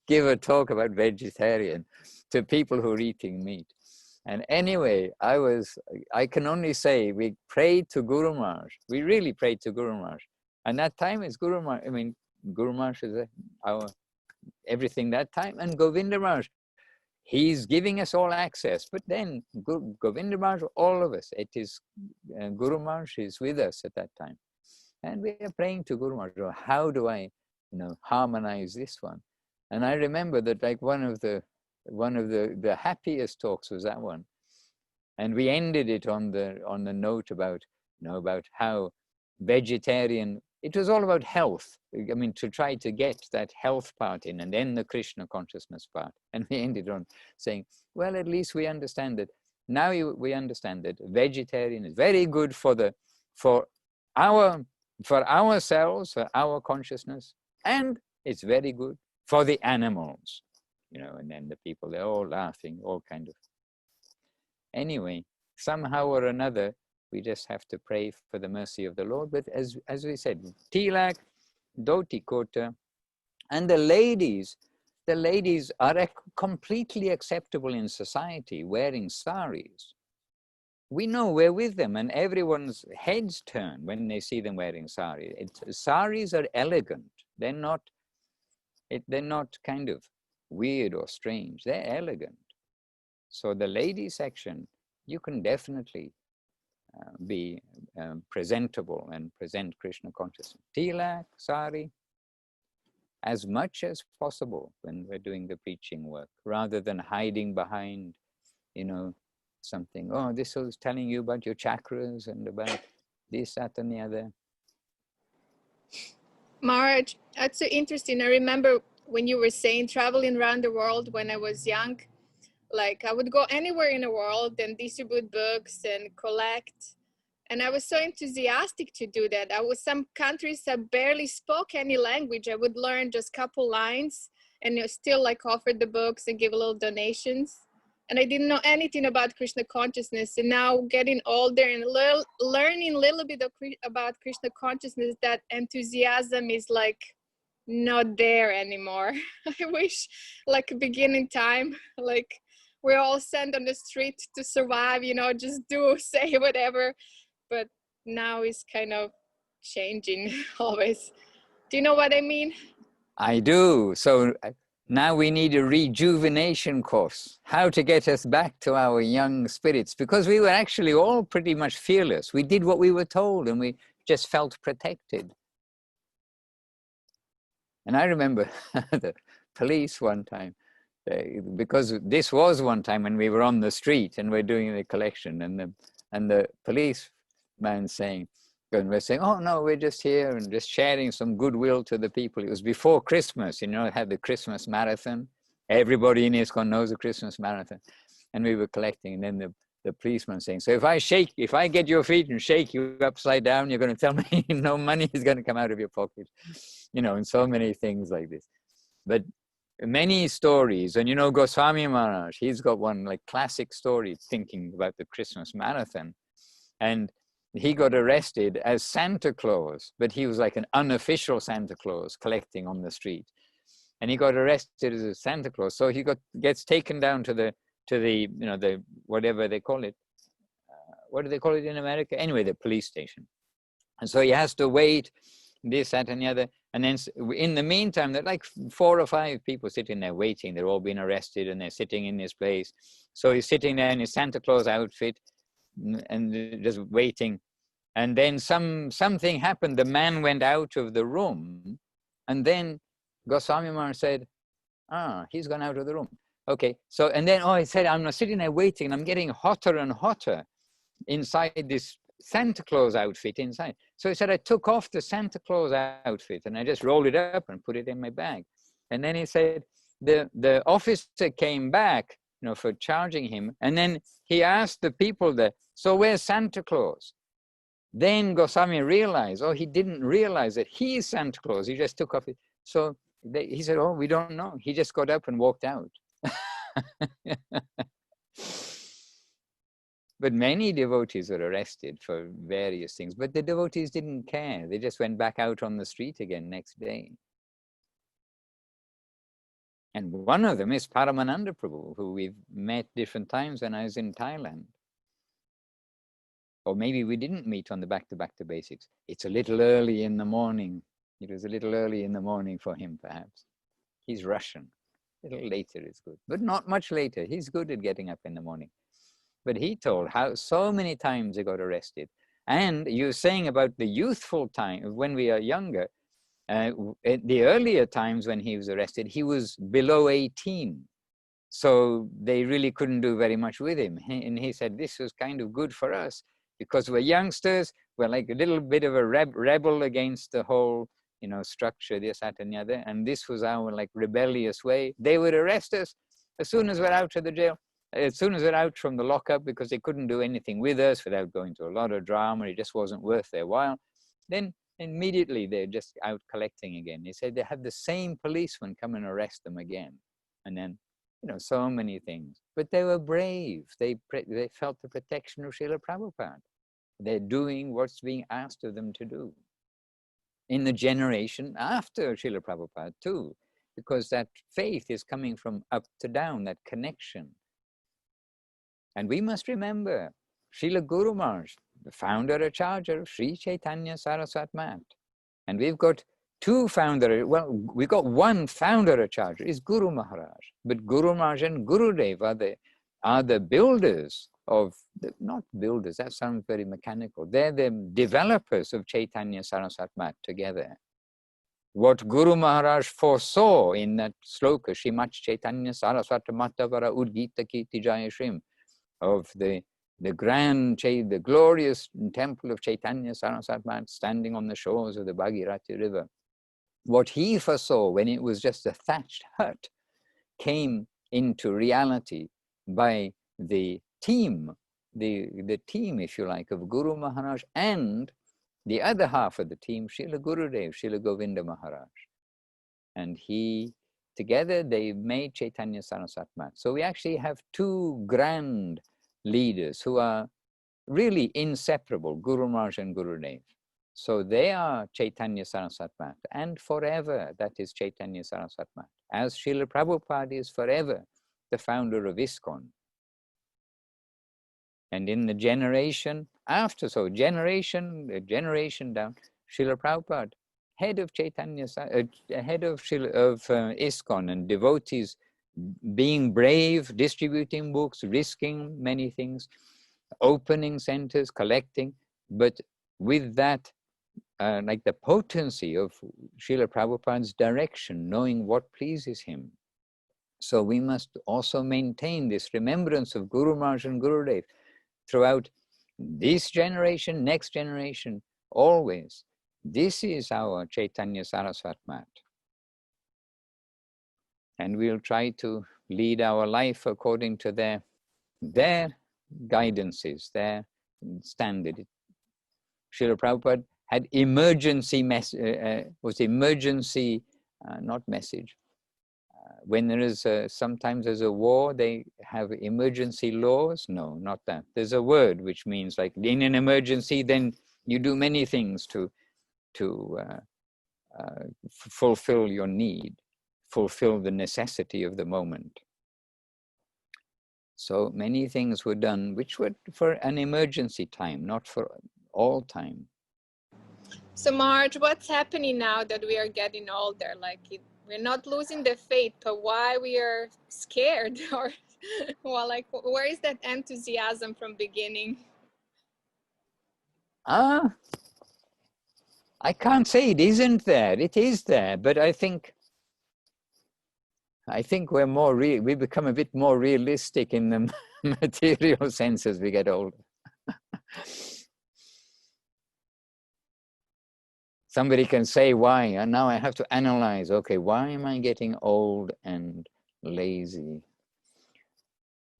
give a talk about vegetarian to people who are eating meat. And anyway, I can only say we prayed to Guru Maharaj. We really prayed to Guru Maharaj. And that time is Guru Maharaj. I mean, Guru Maharaj is our everything that time. And Govinda Maharaj, he's giving us all access. But then Govinda Maharaj, all of us, it is Guru Maharaj is with us at that time. And we are praying to Guru Maharaj, how do I, harmonize this one? And I remember that like one of the happiest talks was that one. And we ended it on the note about, about how vegetarian, it was all about health. I mean, to try to get that health part in, and then the Krishna consciousness part. And we ended on saying, well, at least we understand that. Now we understand that vegetarian is very good for ourselves, for our consciousness, and it's very good for the animals, and then the people, they're all laughing, all kind of. Anyway, somehow or another, we just have to pray for the mercy of the Lord. But as we said, tilak, dhoti kota, and the ladies are completely acceptable in society, wearing saris. We know we're with them, and everyone's heads turn when they see them wearing sari. Saris are elegant. They're not kind of weird or strange. They're elegant. So the lady section, you can definitely be presentable and present Krishna consciousness. Tilak, sari, as much as possible when we're doing the preaching work, rather than hiding behind, something. Oh, this was telling you about your chakras and about this, that, and the other. Maharaj, that's so interesting. I remember when you were saying traveling around the world when I was young, like I would go anywhere in the world and distribute books and collect. And I was so enthusiastic to do that. Some countries that barely spoke any language. I would learn just a couple lines and still like offer the books and give a little donations. and I didn't know anything about Krishna consciousness. And now getting older and learning a little bit about Krishna consciousness, that enthusiasm is like not there anymore. I wish like beginning time, like we're all sent on the street to survive, you know, just do, say whatever. But now it's kind of changing always. Do you know what I mean? I do. So now we need a rejuvenation course, how to get us back to our young spirits, because we were actually all pretty much fearless. We did what we were told and we just felt protected. And I remember the police one time, because this was one time when we were on the street and we're doing the collection, and the policeman saying, and we're saying, oh no, we're just here and just sharing some goodwill to the people. It was before Christmas, you know, had the Christmas marathon. Everybody in ISKCON knows the Christmas marathon. And we were collecting, and then the policeman saying, so if I get your feet and shake you upside down, you're going to tell me no money is going to come out of your pocket. You know, and so many things like this. But many stories, and you know, Goswami Maharaj, he's got one like classic story thinking about the Christmas marathon. And he got arrested as Santa Claus, but he was like an unofficial Santa Claus collecting on the street. And he got arrested as a Santa Claus. So he gets taken down to the, you know, the, whatever they call it. What do they call it in America? Anyway, the police station. And so he has to wait, this, that, and the other. And then in the meantime, there are like 4 or 5 people sitting there waiting. They're all being arrested and they're sitting in this place. So he's sitting there in his Santa Claus outfit and just waiting. And then something happened. The man went out of the room. And then Goswami Maharaj said, he's gone out of the room. Okay, so, and then, he said, I'm sitting there waiting and I'm getting hotter and hotter inside this Santa Claus outfit inside. So he said, I took off the Santa Claus outfit and I just rolled it up and put it in my bag. And then he said, the officer came back, you know, for charging him. And then he asked the people there, so where's Santa Claus? Then Goswami realized, he didn't realize that he's Santa Claus. He just took off it. So he said, we don't know. He just got up and walked out. But many devotees were arrested for various things, but the devotees didn't care. They just went back out on the street again next day. And one of them is Paramananda Prabhu, who we've met different times when I was in Thailand. Or maybe we didn't meet on the Back to Basics. It's a little early in the morning. It was a little early in the morning for him, perhaps. He's Russian. A little later is good, but not much later. He's good at getting up in the morning. But he told how so many times he got arrested. And you were saying about the youthful time, when we are younger, at the earlier times when he was arrested, he was below 18. So they really couldn't do very much with him. And he said, this was kind of good for us because we're youngsters, we're like a little bit of a rebel against the whole, you know, structure, this, that, and the other. And this was our like rebellious way. They would arrest us as soon as we're out of the jail. As soon as we're out from the lockup, because they couldn't do anything with us without going to a lot of drama, it just wasn't worth their while, then immediately they're just out collecting again. They said they had the same policeman come and arrest them again. And then, you know, so many things. But they were brave. They felt the protection of Srila Prabhupada. They're doing what's being asked of them to do. In the generation after Srila Prabhupada too, because that faith is coming from up to down, that connection. And we must remember, Srila Guru Maharaj, the founder Acharya of Sri Chaitanya Saraswat Math. And we've got 2 founder, well, we got 1 founder Acharya, is Guru Maharaj. But Guru Maharaj and Gurudev are the builders of, not builders, that sounds very mechanical. They're the developers of Chaitanya Saraswat Math together. What Guru Maharaj foresaw in that sloka, Shrimad Chaitanya Saraswata Matavara Udgita Kirti Jaya Shrim, of the glorious temple of Chaitanya Saraswat Math standing on the shores of the Bhagirathi River. What he foresaw when it was just a thatched hut came into reality by the team, the team, if you like, of Guru Maharaj and the other half of the team, Srila Gurudev, Srila Govinda Maharaj. And he together they made Chaitanya Saraswat Math. So we actually have two grand leaders who are really inseparable, Guru Maharaj and Gurudev. So they are Chaitanya Saraswat Math, and forever that is Chaitanya Saraswat Math, as Srila Prabhupada is forever the founder of ISKCON. And in the generation after, so generation down, Srila Prabhupada, head of Chaitanya, head of ISKCON, and devotees being brave, distributing books, risking many things, opening centers, collecting, but with that, like the potency of Srila Prabhupada's direction, knowing what pleases him. So we must also maintain this remembrance of Guru Maharaj and Gurudev throughout this generation, next generation, always. This is our Chaitanya Saraswat Math. And we'll try to lead our life according to their guidances, their standard. Srila Prabhupada had emergency not message. When there is sometimes there's a war, they have emergency laws. No, not that. There's a word which means like in an emergency, then you do many things to fulfill your need, fulfill the necessity of the moment. So many things were done which were for an emergency time, not for all time. So Marge, what's happening now that we are getting older? Like we're not losing the faith, but why we are scared? Or well, like where is that enthusiasm from beginning? I can't say it isn't there. It is there, but I think we're more we become a bit more realistic in the material sense as we get older. Somebody can say why, and now I have to analyze, okay, why am I getting old and lazy?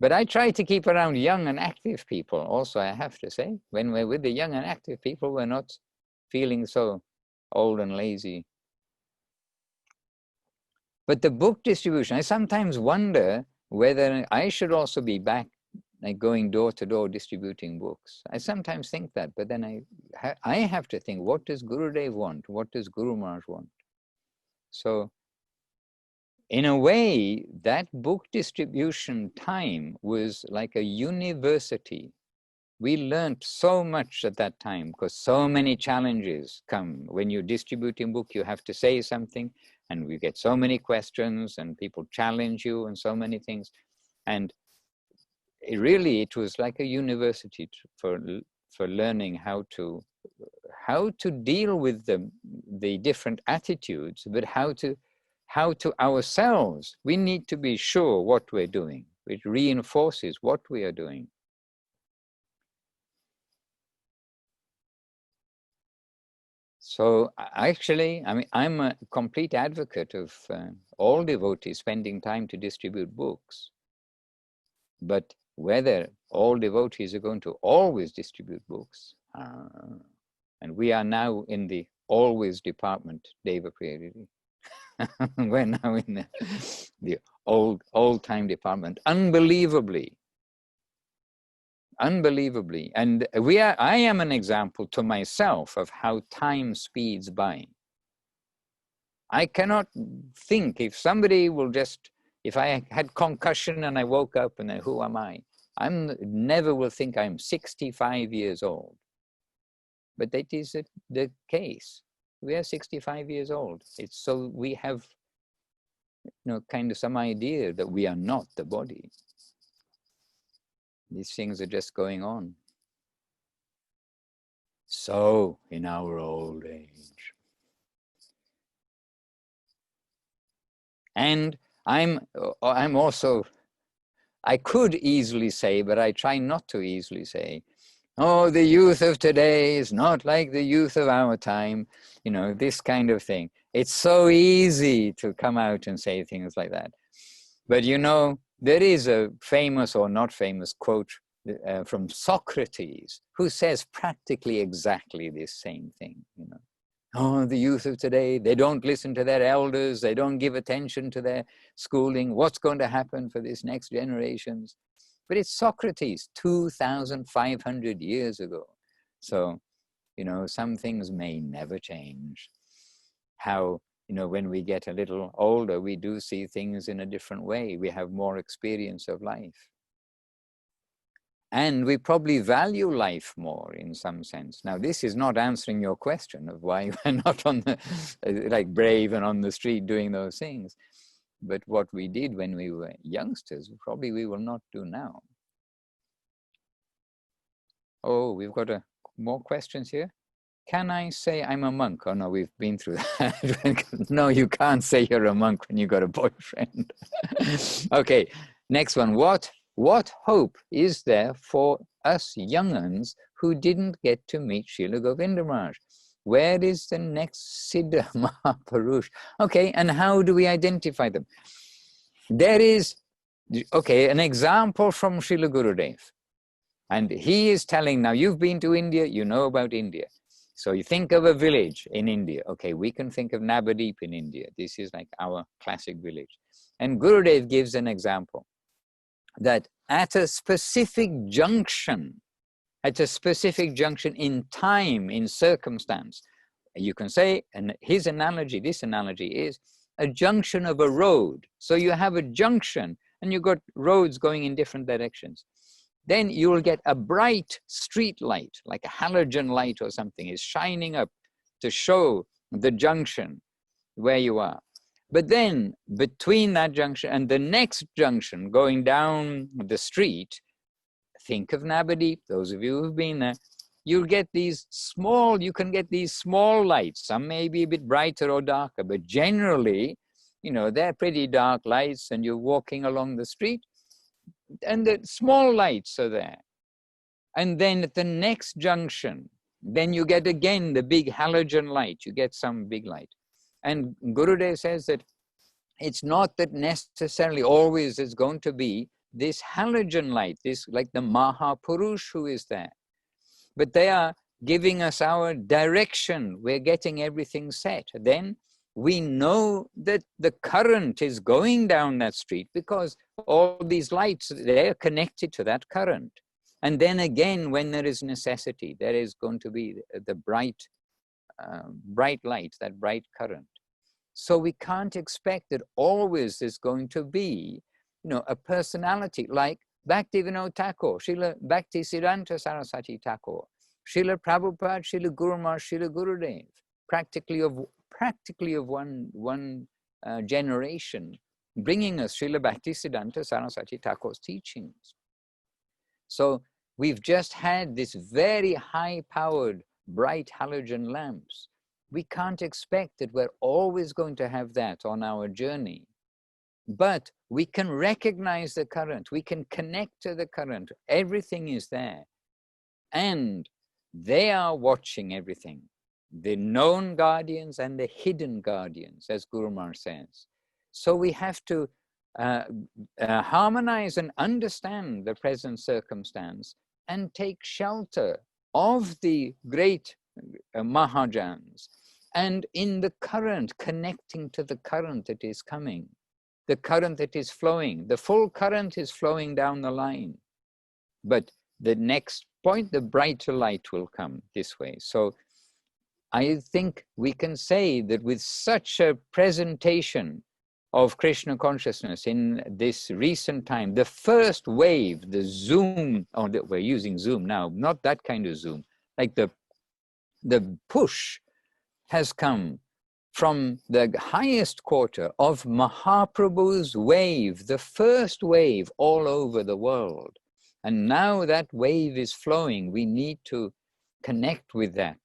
But I try to keep around young and active people also, I have to say. When we're with the young and active people, we're not feeling so old and lazy. But the book distribution, I sometimes wonder whether I should also be back, like going door to door distributing books. I sometimes think that, but then I have to think, what does Gurudev want? What does Guru Maharaj want? So in a way, that book distribution time was like a university. We learned so much at that time because so many challenges come. When you're distributing a book, you have to say something, and we get so many questions, and people challenge you and so many things. And it was like a university for learning how to deal with the different attitudes, but how to ourselves. We need to be sure what we're doing. It reinforces what we are doing. So actually, I mean, I'm a complete advocate of all devotees spending time to distribute books. But whether all devotees are going to always distribute books, and we are now in the always department, Deva Priyadidi. We're now in the old time department, unbelievably. And I am an example to myself of how time speeds by. I cannot think if somebody will just, if I had concussion and I woke up and then who am I? Never will think I'm 65 years old. But that is the case. We are 65 years old. It's so we have, kind of some idea that we are not the body. These things are just going on. So in our old age. And I'm also, I could easily say, but I try not to easily say, oh, the youth of today is not like the youth of our time, this kind of thing. It's so easy to come out and say things like that. But there is a famous or not famous quote from Socrates who says practically exactly this same thing. Oh, the youth of today, they don't listen to their elders, they don't give attention to their schooling. What's going to happen for this next generations? But it's Socrates, 2,500 years ago. So, you know, some things may never change. How, you know, when we get a little older, we do see things in a different way. We have more experience of life. And we probably value life more in some sense. Now, this is not answering your question of why we're not on the, like brave and on the street doing those things. But what we did when we were youngsters, probably we will not do now. Oh, we've got more questions here. Can I say I'm a monk? Oh no, we've been through that. No, you can't say you're a monk when you got a boyfriend. Okay, next one. What hope is there for us young-uns who didn't get to meet Srila Govinda Maharaj? Where is the next Siddha Mahapurush? Okay, and how do we identify them? There is, okay, an example from Srila Gurudev. And he is telling, now you've been to India, you know about India. So you think of a village in India. Okay, we can think of Navadip in India. This is like our classic village. And Gurudev gives an example that at a specific junction in time, in circumstance, you can say, and his analogy, this analogy is a junction of a road. So you have a junction and you've got roads going in different directions. Then you will get a bright street light, like a halogen light or something, is shining up to show the junction where you are. But then between that junction and the next junction going down the street, think of Navadip, those of you who've been there, you'll get these small, you can get these small lights. Some may be a bit brighter or darker, but generally, you know, they're pretty dark lights and you're walking along the street and the small lights are there. And then at the next junction, then you get again the big halogen light, you get some big light. And Gurudev says that it's not that necessarily always is going to be this halogen light, this like the Mahapurush who is there. But they are giving us our direction. We're getting everything set. Then we know that the current is going down that street because all these lights, they're connected to that current. And then again, when there is necessity, there is going to be the bright light, that bright current. So we can't expect that always there's going to be, you know, a personality like Bhaktivinoda Thakur, Srila Bhaktisiddhanta Saraswati Thakur, Srila Prabhupada, Srila Guru Maharaj, Srila Gurudev, practically of one generation, bringing us Srila Bhaktisiddhanta Saraswati Thakur's teachings. So we've just had this very high-powered, bright halogen lamps. We can't expect that we're always going to have that on our journey. But we can recognize the current, we can connect to the current, everything is there. And they are watching everything. The known guardians and the hidden guardians, as Guru Maharaj says. So we have to harmonize and understand the present circumstance and take shelter of the great Mahajans and in the current, connecting to the current that is coming, the current that is flowing. The full current is flowing down the line. But the next point, the brighter light will come this way. So I think we can say that with such a presentation of Krishna consciousness in this recent time, the first wave, the Zoom, or we're using Zoom now, not that kind of Zoom, like the push has come from the highest quarter of Mahaprabhu's wave, the first wave all over the world. And now that wave is flowing, we need to connect with that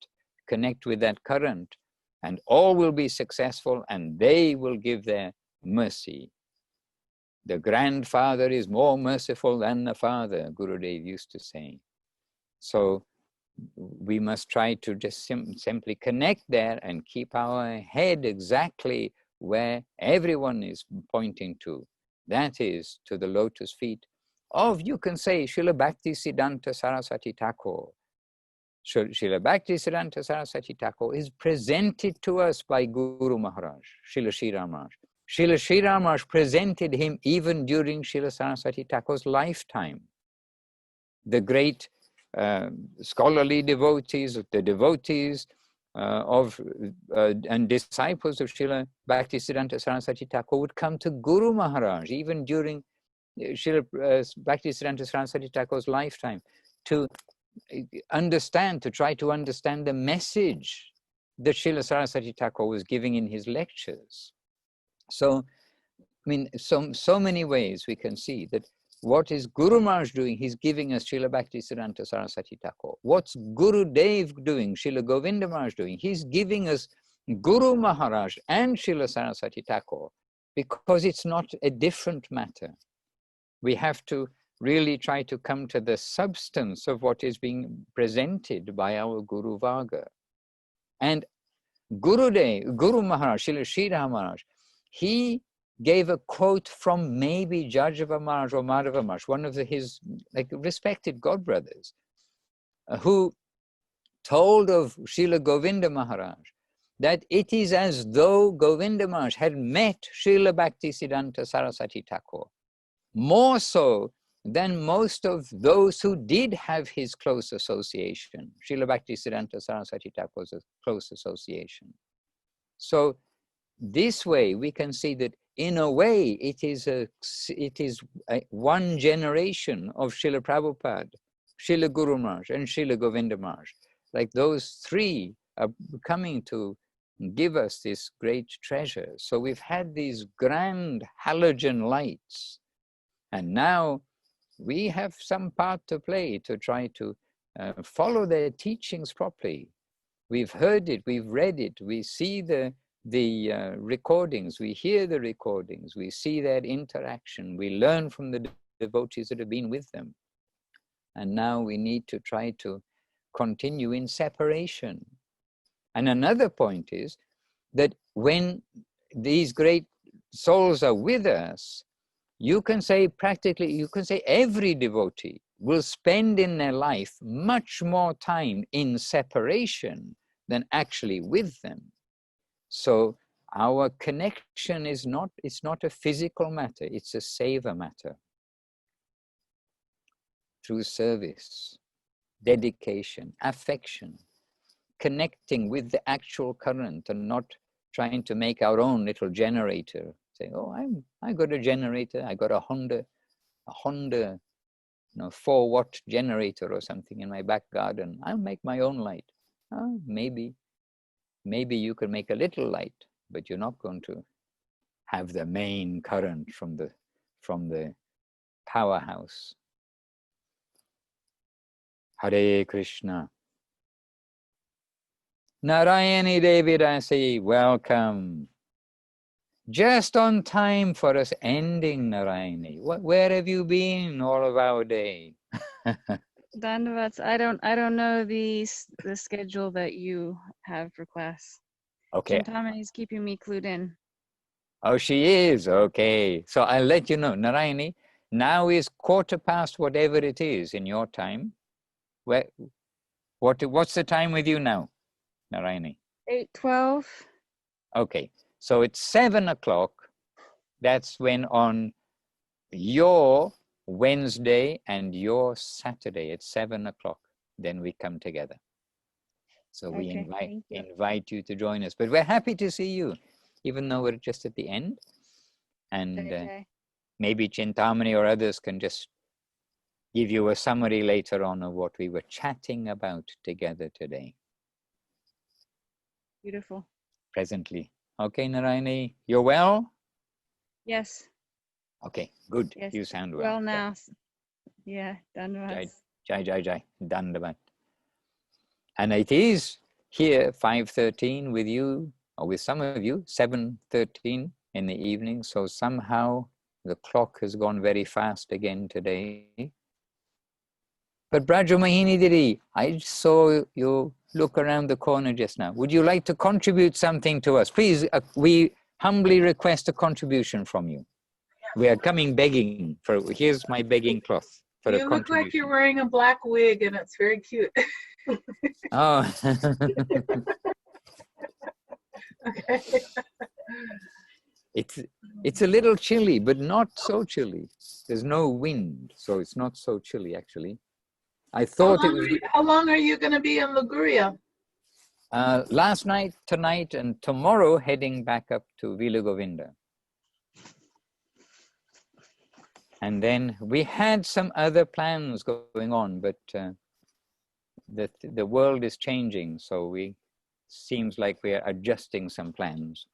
current, and all will be successful and they will give their mercy. The grandfather is more merciful than the father, Gurudev used to say. So we must try to just simply connect there and keep our head exactly where everyone is pointing to. That is to the lotus feet of, you can say, Srila Bhaktisiddhanta Saraswati Thakur, Srila Bhaktisiddhanta Saraswati Thakur is presented to us by Guru Maharaj, Srila Sri Ram Maharaj. Srila Sri Ram Maharaj presented him even during Srila Saraswati Thakur's lifetime. The great scholarly devotees, the devotees and disciples of Srila Bhaktisiddhanta Saraswati Thakur would come to Guru Maharaj even during Srila Bhaktisiddhanta Saraswati Thakur's lifetime to understand, to try to understand the message that Srila Saraswati Thakur was giving in his lectures. So, I mean, so many ways we can see that what is Guru Maharaj doing? He's giving us Srila Bhaktisiddhanta Saraswati Thakur. What's Guru Dev doing? Srila Govinda Maharaj doing? He's giving us Guru Maharaj and Srila Saraswati Thakur, because it's not a different matter. We have to really try to come to the substance of what is being presented by our Guru Varga. And Guru Maharaj, Srila Sri Ram Maharaj, he gave a quote from maybe Jajava Maharaj or Madhava Maharaj, one of his respected godbrothers, who told of Srila Govinda Maharaj that it is as though Govinda Maharaj had met Srila Bhaktisiddhanta Saraswati Thakur, more so than most of those who did have his close association. Srila Bhaktisiddhanta Saraswati Thakur's close association. So this way we can see that in a way it is one generation of Srila Prabhupada, Srila Guru Maharaj and Srila Govinda Maharaj. Like those three are coming to give us this great treasure. So we've had these grand halogen lights, and now we have some part to play to try to follow their teachings properly. We've heard it, we've read it, we see the recordings, we hear the recordings, we see their interaction, we learn from the devotees that have been with them. And now we need to try to continue in separation. And another point is that when these great souls are with us, you can say practically, you can say every devotee will spend in their life much more time in separation than actually with them. So our connection is not, it's not a physical matter, it's a seva matter. Through service, dedication, affection, connecting with the actual current and not trying to make our own little generator. Say, oh, I got a generator, I got a Honda, 4-watt generator or something in my back garden. I'll make my own light. Oh, maybe you can make a little light, but you're not going to have the main current from the powerhouse. Hare Krishna. Narayani Devi Rasi, welcome. Just on time for us ending, Narayani. Where have you been all of our day? Dandavats, I don't know the schedule that you have for class. Okay. Chintamani is keeping me clued in. Oh, she is? Okay. So I'll let you know. Narayani, now is 1/4 whatever it is in your time. What's the time with you now, Narayani? 8:12. Okay. So it's 7 o'clock. That's when on your Wednesday and your Saturday at 7 o'clock, then we come together. So we invite you to join us. But we're happy to see you, even though we're just at the end. And maybe Chintamani or others can just give you a summary later on of what we were chatting about together today. Beautiful. Presently. Okay, Narayani, you're well? Yes. Okay, good. Yes. You sound well. Well now. Yeah, Dandavats. Jai, Dandavat. And it is here 5:13 with you, or with some of you, 7:13 in the evening. So somehow the clock has gone very fast again today. But Brajamahini Diri, I saw you look around the corner just now. Would you like to contribute something to us? Please, we humbly request a contribution from you. We are coming begging for, here's my begging cloth for a contribution. You look like you're wearing a black wig and it's very cute. Oh. Okay. It's a little chilly, but not so chilly. There's no wind, so it's not so chilly actually. I thought it was. How long are you going to be in Liguria? Last night, tonight, and tomorrow heading back up to Vila Govinda. And then we had some other plans going on, but the world is changing, so seems like we are adjusting some plans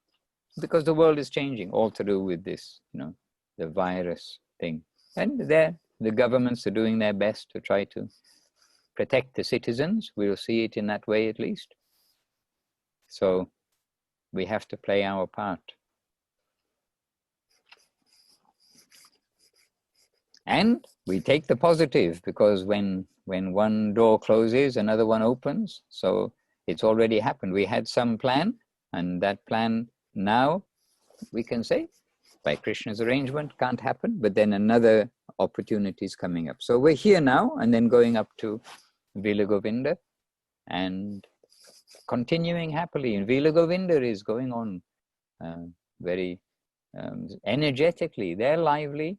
because the world is changing, all to do with this, the virus thing. And the governments are doing their best to try to protect the citizens. We'll see it in that way at least. So we have to play our part. And we take the positive, because when one door closes, another one opens. So it's already happened. We had some plan, and that plan now, we can say, by Krishna's arrangement, can't happen, but then another opportunity is coming up. So we're here now, and then going up to Vila Govinda, and continuing happily. And Vila Govinda is going on very energetically. They're lively.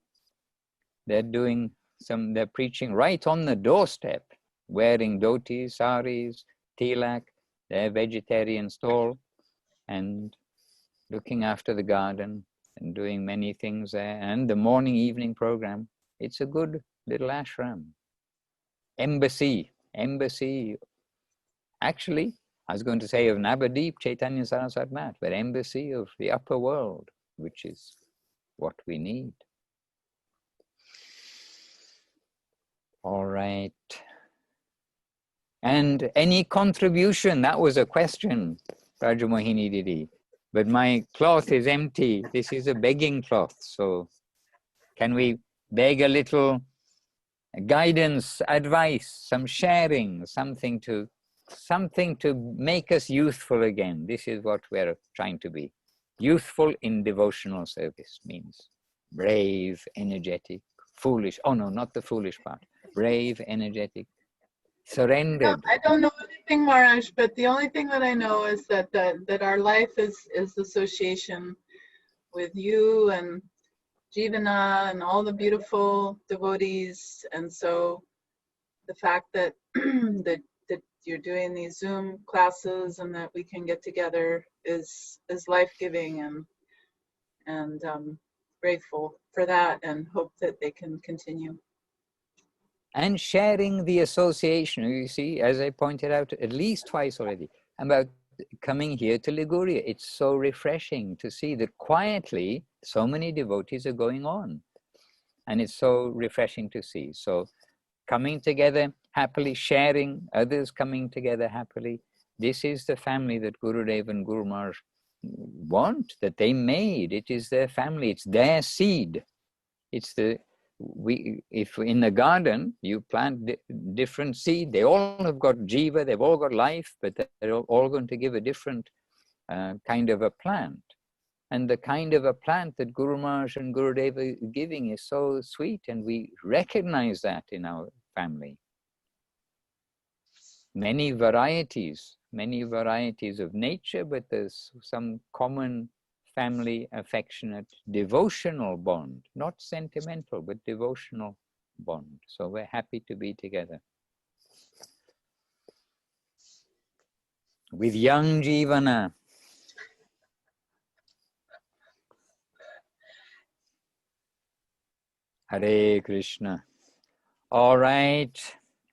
They're they're preaching right on the doorstep, wearing dhotis, saris, tilak, their vegetarian stall, and looking after the garden and doing many things there. And the morning, evening program. It's a good little ashram. Embassy. Actually, I was going to say of Navadip, Chaitanya Saraswat Math, but embassy of the upper world, which is what we need. All right. And any contribution? That was a question, Rajamohini Didi. But my cloth is empty. This is a begging cloth. So can we beg a little guidance, advice, some sharing, something to make us youthful again? This is what we're trying to be. Youthful in devotional service means brave, energetic, foolish. Oh no, not the foolish part. Brave, energetic, surrendered. I don't know anything, Maharaj, but the only thing that I know is that our life is association with you and Jivana and all the beautiful devotees. And so the fact that that you're doing these Zoom classes and that we can get together is life-giving, and grateful for that, and hope that they can continue. And sharing the association, you see, as I pointed out at least twice already, about coming here to Liguria. It's so refreshing to see that quietly so many devotees are going on. And it's so refreshing to see. So coming together happily, sharing, others coming together happily. This is the family that Gurudev and Guru Maharaj want, that they made. It is their family, it's their seed. It's if in the garden you plant different seed, they all have got jiva, they've all got life, but they're all going to give a different kind of a plant. And the kind of a plant that Guru Maharaj and Gurudev are giving is so sweet, and we recognize that in our family. Many varieties of nature, but there's some common family, affectionate, devotional bond, not sentimental, but devotional bond. So we're happy to be together. With young Jivana. Hare Krishna. All right.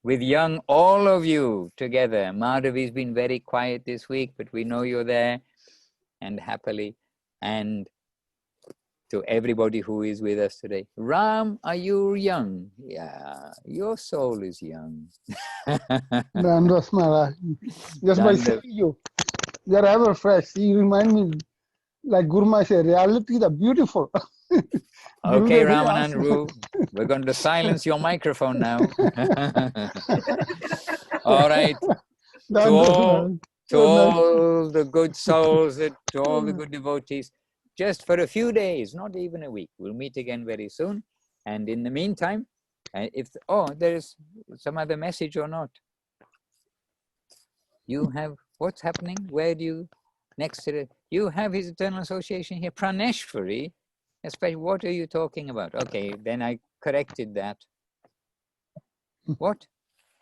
With young, all of you together. Madhavi's been very quiet this week, but we know you're there, and happily. And to everybody who is with us today. Ram, are you young? Yeah, your soul is young. Dandavats Maharaj. Just by seeing you, you're ever fresh. You remind me, like Guru Maharaj said, reality, the beautiful. Okay, Ramanandru, we're going to silence your microphone now. All right. To all the good souls, to all the good devotees, just for a few days, not even a week. We'll meet again very soon. And in the meantime, there is some other message or not? You have, what's happening? Where do you, next to it, you have his eternal association here, Praneshvari. Especially, what are you talking about? Okay, then I corrected that. What?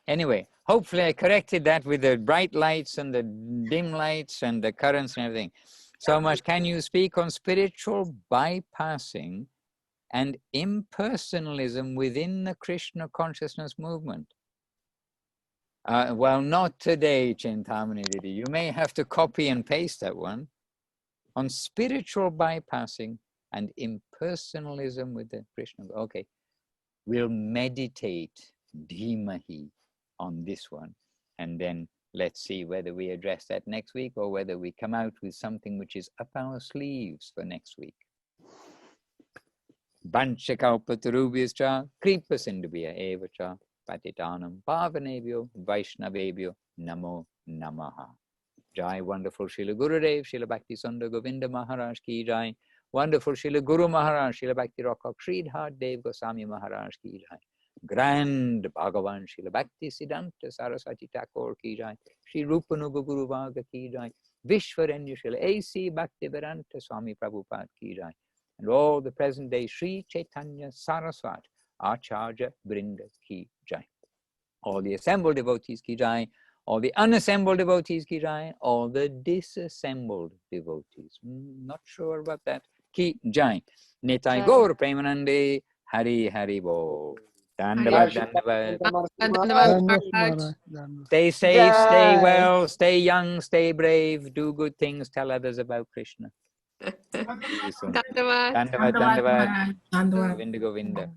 Anyway, hopefully I corrected that with the bright lights and the dim lights and the currents and everything. So much. Can you speak on spiritual bypassing and impersonalism within the Krishna consciousness movement? Well, not today, Chintamani Didi. You may have to copy and paste that one. On spiritual bypassing and impersonalism with the Krishna. Okay, we'll meditate, Dhimahi, on this one. And then let's see whether we address that next week or whether we come out with something which is up our sleeves for next week. Banchakalpatarubhyascha kripa sindhubhya evacha patitanam pavanebhyo vaishnavebhyo namo namaha. Jai, wonderful Srila Gurudev, Srila Bhakti Sundar Govinda Maharaj ki jai. Wonderful Srila Guru Maharaj, Srila Bhakti Rockok Sridhar Dev Goswami Maharaj ki jai. Grand Bhagavan Srila Bhakti Siddhanta Saraswati Thakur ki jai. Sri Rupanuga Guru Vaga ki jai. Vishwarenya Srila A.C. Bhakti Vedanta Swami Prabhupada ki jai. And all the present day Sri Chaitanya Saraswat Acharya Brinda ki jai. All the assembled devotees ki jai. All the unassembled devotees ki jai. All the disassembled devotees. Not sure about that. Ki jai. Nitai Gaur Premanande Hari Hari Bo. Dandavat, dandavat. Stay safe, stay well, stay young, stay brave, do good things, tell others about Krishna. See you soon. Dandavat, dandavat. Govinda, Govinda.